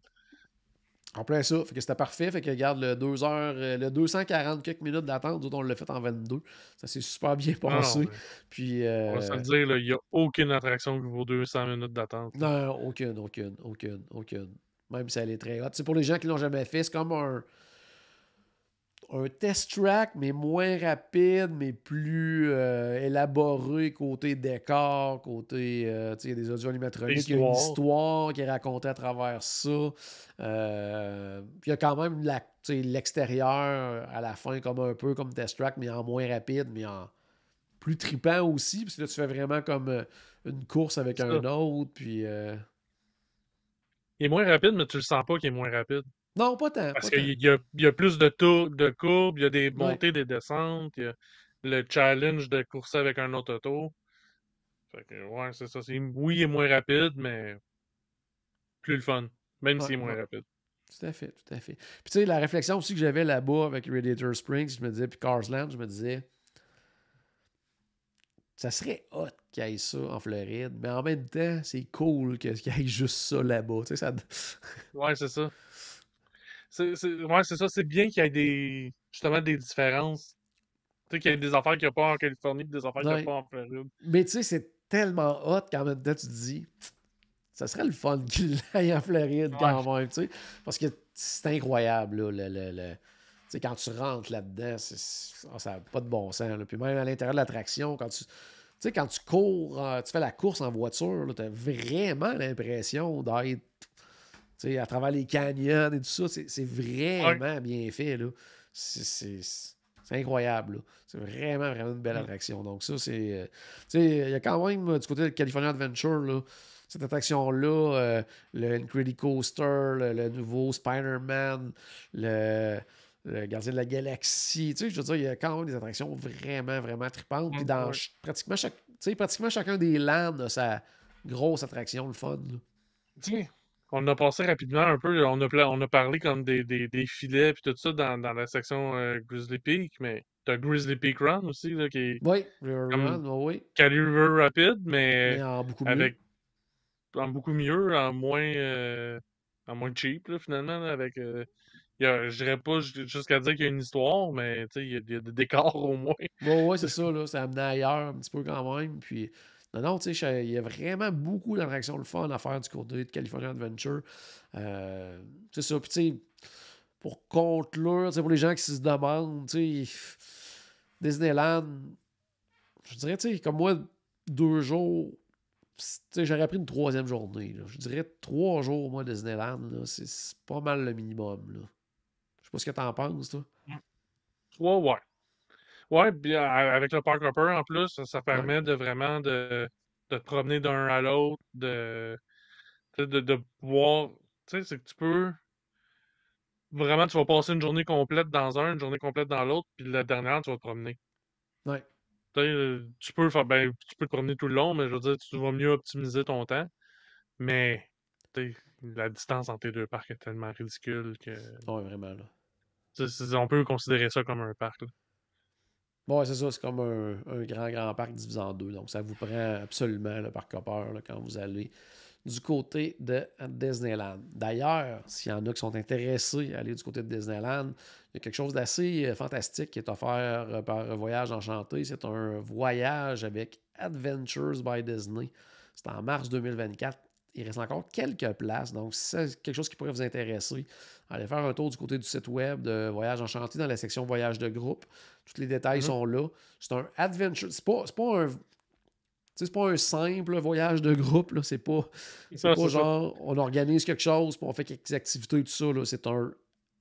en plein ça. Fait que c'était parfait. Fait que, regarde, le 2 heures, le 240 quelques minutes d'attente, nous autres, on l'a fait en 22. Ça s'est super bien Non, non, passé. mais Puis, on va se le dire, là, il y a aucune attraction qui vaut 200 minutes d'attente, là. non, aucune. Même si elle est très haute. C'est pour les gens qui l'ont jamais fait, c'est comme un test track, mais moins rapide, mais plus élaboré côté décor, côté, tu sais, il y a des audio animatroniques, il y a une L'histoire. histoire qui est racontée à travers ça. Puis il y a quand même tu sais, l'extérieur à la fin, comme un peu comme test track, mais en moins rapide, mais en plus trippant aussi, parce que là, tu fais vraiment comme une course avec C'est un ça. autre, puis... Il est moins rapide, mais tu le sens pas qu'il est moins rapide. Non, pas tant, Parce pas tant. il y a plus de tours, de courbes, il y a des Ouais, montées, des descentes, il y a le challenge de courser avec un autre auto. Fait que, ouais, c'est ça. Oui, il est moins rapide, mais plus le fun. Même ouais, s'il est moins ouais. rapide. Tout à fait, tout à fait. Puis tu sais, la réflexion aussi que j'avais là-bas avec Radiator Springs, je me disais, puis Carsland, je me disais, ça serait hot qu'il y ait ça en Floride, mais en même temps, c'est cool qu'il y ait juste ça là-bas. Tu sais, ça... Ouais, c'est ça. Ouais, c'est ça. C'est bien qu'il y ait justement des différences. Tu sais, qu'il y ait des affaires qu'il n'y a pas en Californie et des affaires qu'il n'y a Ouais. pas en Floride. Mais tu sais, c'est tellement hot qu'en même temps, tu te dis, ça serait le fun qu'il aille en Floride Ouais. quand même, tu sais. Parce que c'est incroyable, là, tu sais, quand tu rentres là-dedans, ça n'a pas de bon sens. Là. Puis même à l'intérieur de l'attraction, tu sais, quand tu cours, tu fais la course en voiture, tu as vraiment l'impression d'être tu sais, à travers les canyons et tout ça. C'est Ouais. vraiment bien fait. Là. C'est incroyable. Là. C'est vraiment, vraiment une belle Mm. attraction. Donc, ça, c'est. Tu sais, il y a quand même du côté de California Adventure, là, cette attraction-là, le Incredicoaster, le nouveau Spider-Man, le, le Gardien de la Galaxie. Tu sais, je veux dire, il y a quand même des attractions vraiment, vraiment tripantes. Puis dans Ouais. pratiquement chacun des lands a sa grosse attraction, le fun. Là. Tiens, on a passé rapidement un peu, on a parlé comme des filets puis tout ça dans la section Grizzly Peak, mais t'as Grizzly Peak Run aussi, là, qui est Oui, River comme Run, oui. Cali River Rapid, Mais mais en beaucoup mieux. avec en beaucoup mieux, en moins cheap, là, finalement, là, avec je dirais pas jusqu'à dire qu'il y a une histoire, mais tu sais, il y a des décors au moins. Ouais, ouais, c'est ça, là. Ça amené ailleurs un petit peu quand même. Puis, non, non, tu sais, il y a vraiment beaucoup d'attractions le fun à faire du côté de California Adventure. C'est ça. Puis, tu sais, pour conclure, tu sais, pour les gens qui se demandent, tu sais, Disneyland, je dirais, tu sais, comme moi, 2 jours, tu sais, j'aurais pris une troisième journée. Là. Je dirais 3 jours, moi, Disneyland, là, c'est pas mal le minimum, là. Je sais pas ce que t'en penses, toi. Ouais, ouais. Ouais, puis avec le Park Hopper en plus, ça Ouais, permet de vraiment de te promener d'un à l'autre, tu sais, de pouvoir. Tu sais, c'est que tu peux. Vraiment, tu vas passer une journée complète dans un, une journée complète dans l'autre, puis la dernière, tu vas te promener. ouais. Tu sais, tu peux te promener tout le long, mais je veux dire, tu vas mieux optimiser ton temps. Mais, tu sais, la distance entre les deux parcs est tellement ridicule que Ouais, vraiment, là. on peut considérer ça comme un parc, là. Bon, c'est ça, c'est comme un grand parc divisé en deux. Donc, ça vous prend absolument le parc hopper là, quand vous allez du côté de Disneyland. D'ailleurs, s'il y en a qui sont intéressés à aller du côté de Disneyland, il y a quelque chose d'assez fantastique qui est offert par Voyage Enchanté. C'est un voyage avec Adventures by Disney. C'est en mars 2024. Il reste encore quelques places, donc si c'est quelque chose qui pourrait vous intéresser, allez faire un tour du côté du site web de Voyage Enchanté dans la section Voyage de groupe. Tous les détails sont là. C'est un adventure. C'est pas un simple voyage de groupe. Là. C'est pas genre on organise quelque chose puis on fait quelques activités et tout ça. Là. C'est un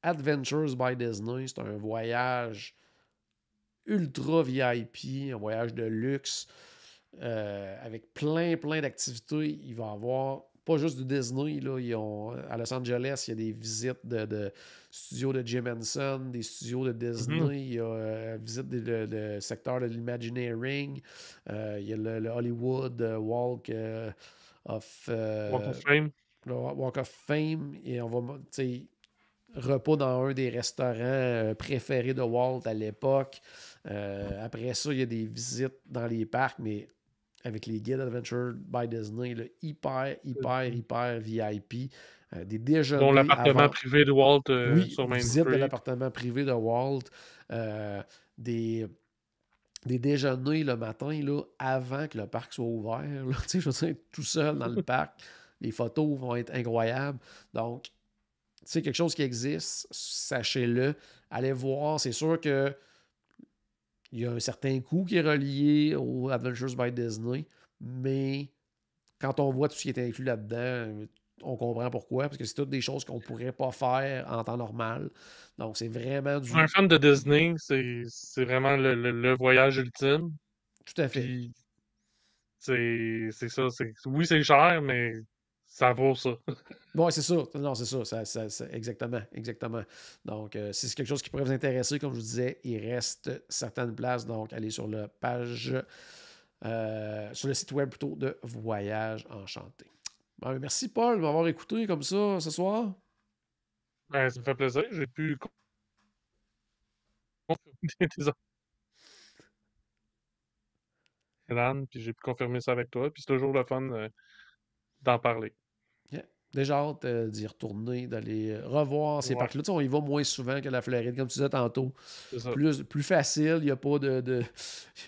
Adventures by Disney. C'est un voyage ultra VIP, un voyage de luxe. Avec plein d'activités. Il va y avoir pas juste du Disney. Là, à Los Angeles, il y a des visites de studios de Jim Henson, des studios de Disney. Il y a visite le secteur de l'Imagineering. Il y a le Hollywood Walk of Fame. Le Walk of Fame. Et on va, repas dans un des restaurants préférés de Walt à l'époque. Après ça, il y a des visites dans les parcs, mais avec les guides Adventure by Disney, là, hyper VIP. Des déjeuners. Dont l'appartement privé de Walt sur Main visite Street. de l'appartement privé de Walt. Des déjeuners le matin là, avant que le parc soit ouvert. Là. Je veux dire, tout seul dans le parc. Les photos vont être incroyables. Donc, c'est quelque chose qui existe. Sachez-le. Allez voir. C'est sûr que il y a un certain coût qui est relié au Adventures by Disney, mais quand on voit tout ce qui est inclus là-dedans, on comprend pourquoi, parce que c'est toutes des choses qu'on ne pourrait pas faire en temps normal. Donc, c'est vraiment du... Pour un fan de Disney, c'est vraiment le voyage ultime. Tout à fait. Puis, c'est ça. Oui, c'est cher, mais ça vaut ça. Oui, c'est ça. Non, c'est ça. Exactement. Donc, si c'est quelque chose qui pourrait vous intéresser, comme je vous disais, il reste certaines places. Donc, allez sur la page, sur le site web plutôt de Voyage Enchanté. Bon, merci, Paul, de m'avoir écouté comme ça ce soir. Ben, ça me fait plaisir. J'ai pu confirmer tes offres, puis j'ai pu confirmer ça avec toi. Puis c'est toujours le fun d'en parler. Yeah. Déjà hâte d'y retourner, d'aller revoir ces parcs-là. Tu sais, on y va moins souvent que la Floride, comme tu disais tantôt. Plus facile, il n'y a pas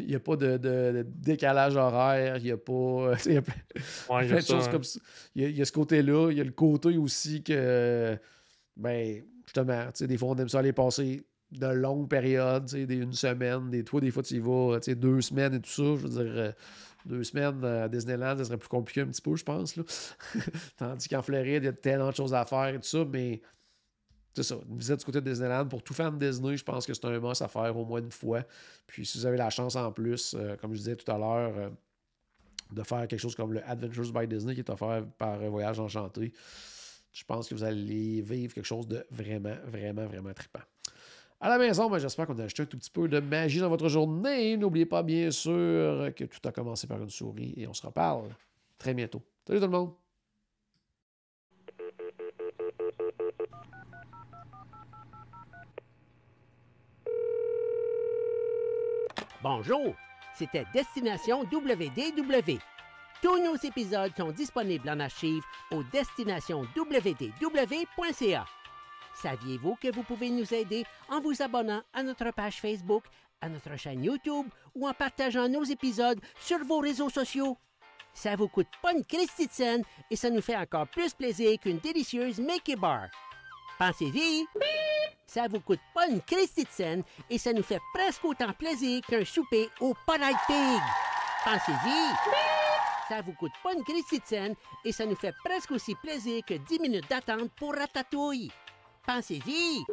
il y a pas de décalage horaire, il n'y a pas... Il y a plein de choses comme ça. Il y a ce côté-là, il y a le côté aussi que, ben, justement, tu sais, des fois, on aime ça aller passer de longues périodes, tu sais, une semaine, des fois, tu y vas, tu sais, 2 semaines et tout ça, je veux dire... 2 semaines à Disneyland, ça serait plus compliqué un petit peu, je pense. Là. Tandis qu'en Floride, il y a tellement de choses à faire et tout ça, mais c'est ça. Une visite du côté de Disneyland, pour tout fan de Disney, je pense que c'est un must à faire au moins une fois. Puis si vous avez la chance en plus, comme je disais tout à l'heure, de faire quelque chose comme le Adventures by Disney qui est offert par Voyage Enchanté, je pense que vous allez vivre quelque chose de vraiment trippant. À la maison, ben, j'espère qu'on a acheté un tout petit peu de magie dans votre journée. N'oubliez pas, bien sûr, que tout a commencé par une souris et on se reparle très bientôt. Salut tout le monde! Bonjour, c'était Destination WDW. Tous nos épisodes sont disponibles en archive au destinationwdw.ca. Saviez-vous que vous pouvez nous aider en vous abonnant à notre page Facebook, à notre chaîne YouTube ou en partageant nos épisodes sur vos réseaux sociaux? Ça vous coûte pas une Christie de scène et ça nous fait encore plus plaisir qu'une délicieuse Mickey Bar. Pensez-y! Ça vous coûte pas une Christie de scène et ça nous fait presque autant plaisir qu'un souper au Polite Pig. Pensez-y! Ça vous coûte pas une Christie de scène et ça nous fait presque aussi plaisir que 10 minutes d'attente pour Ratatouille. Pensez-y!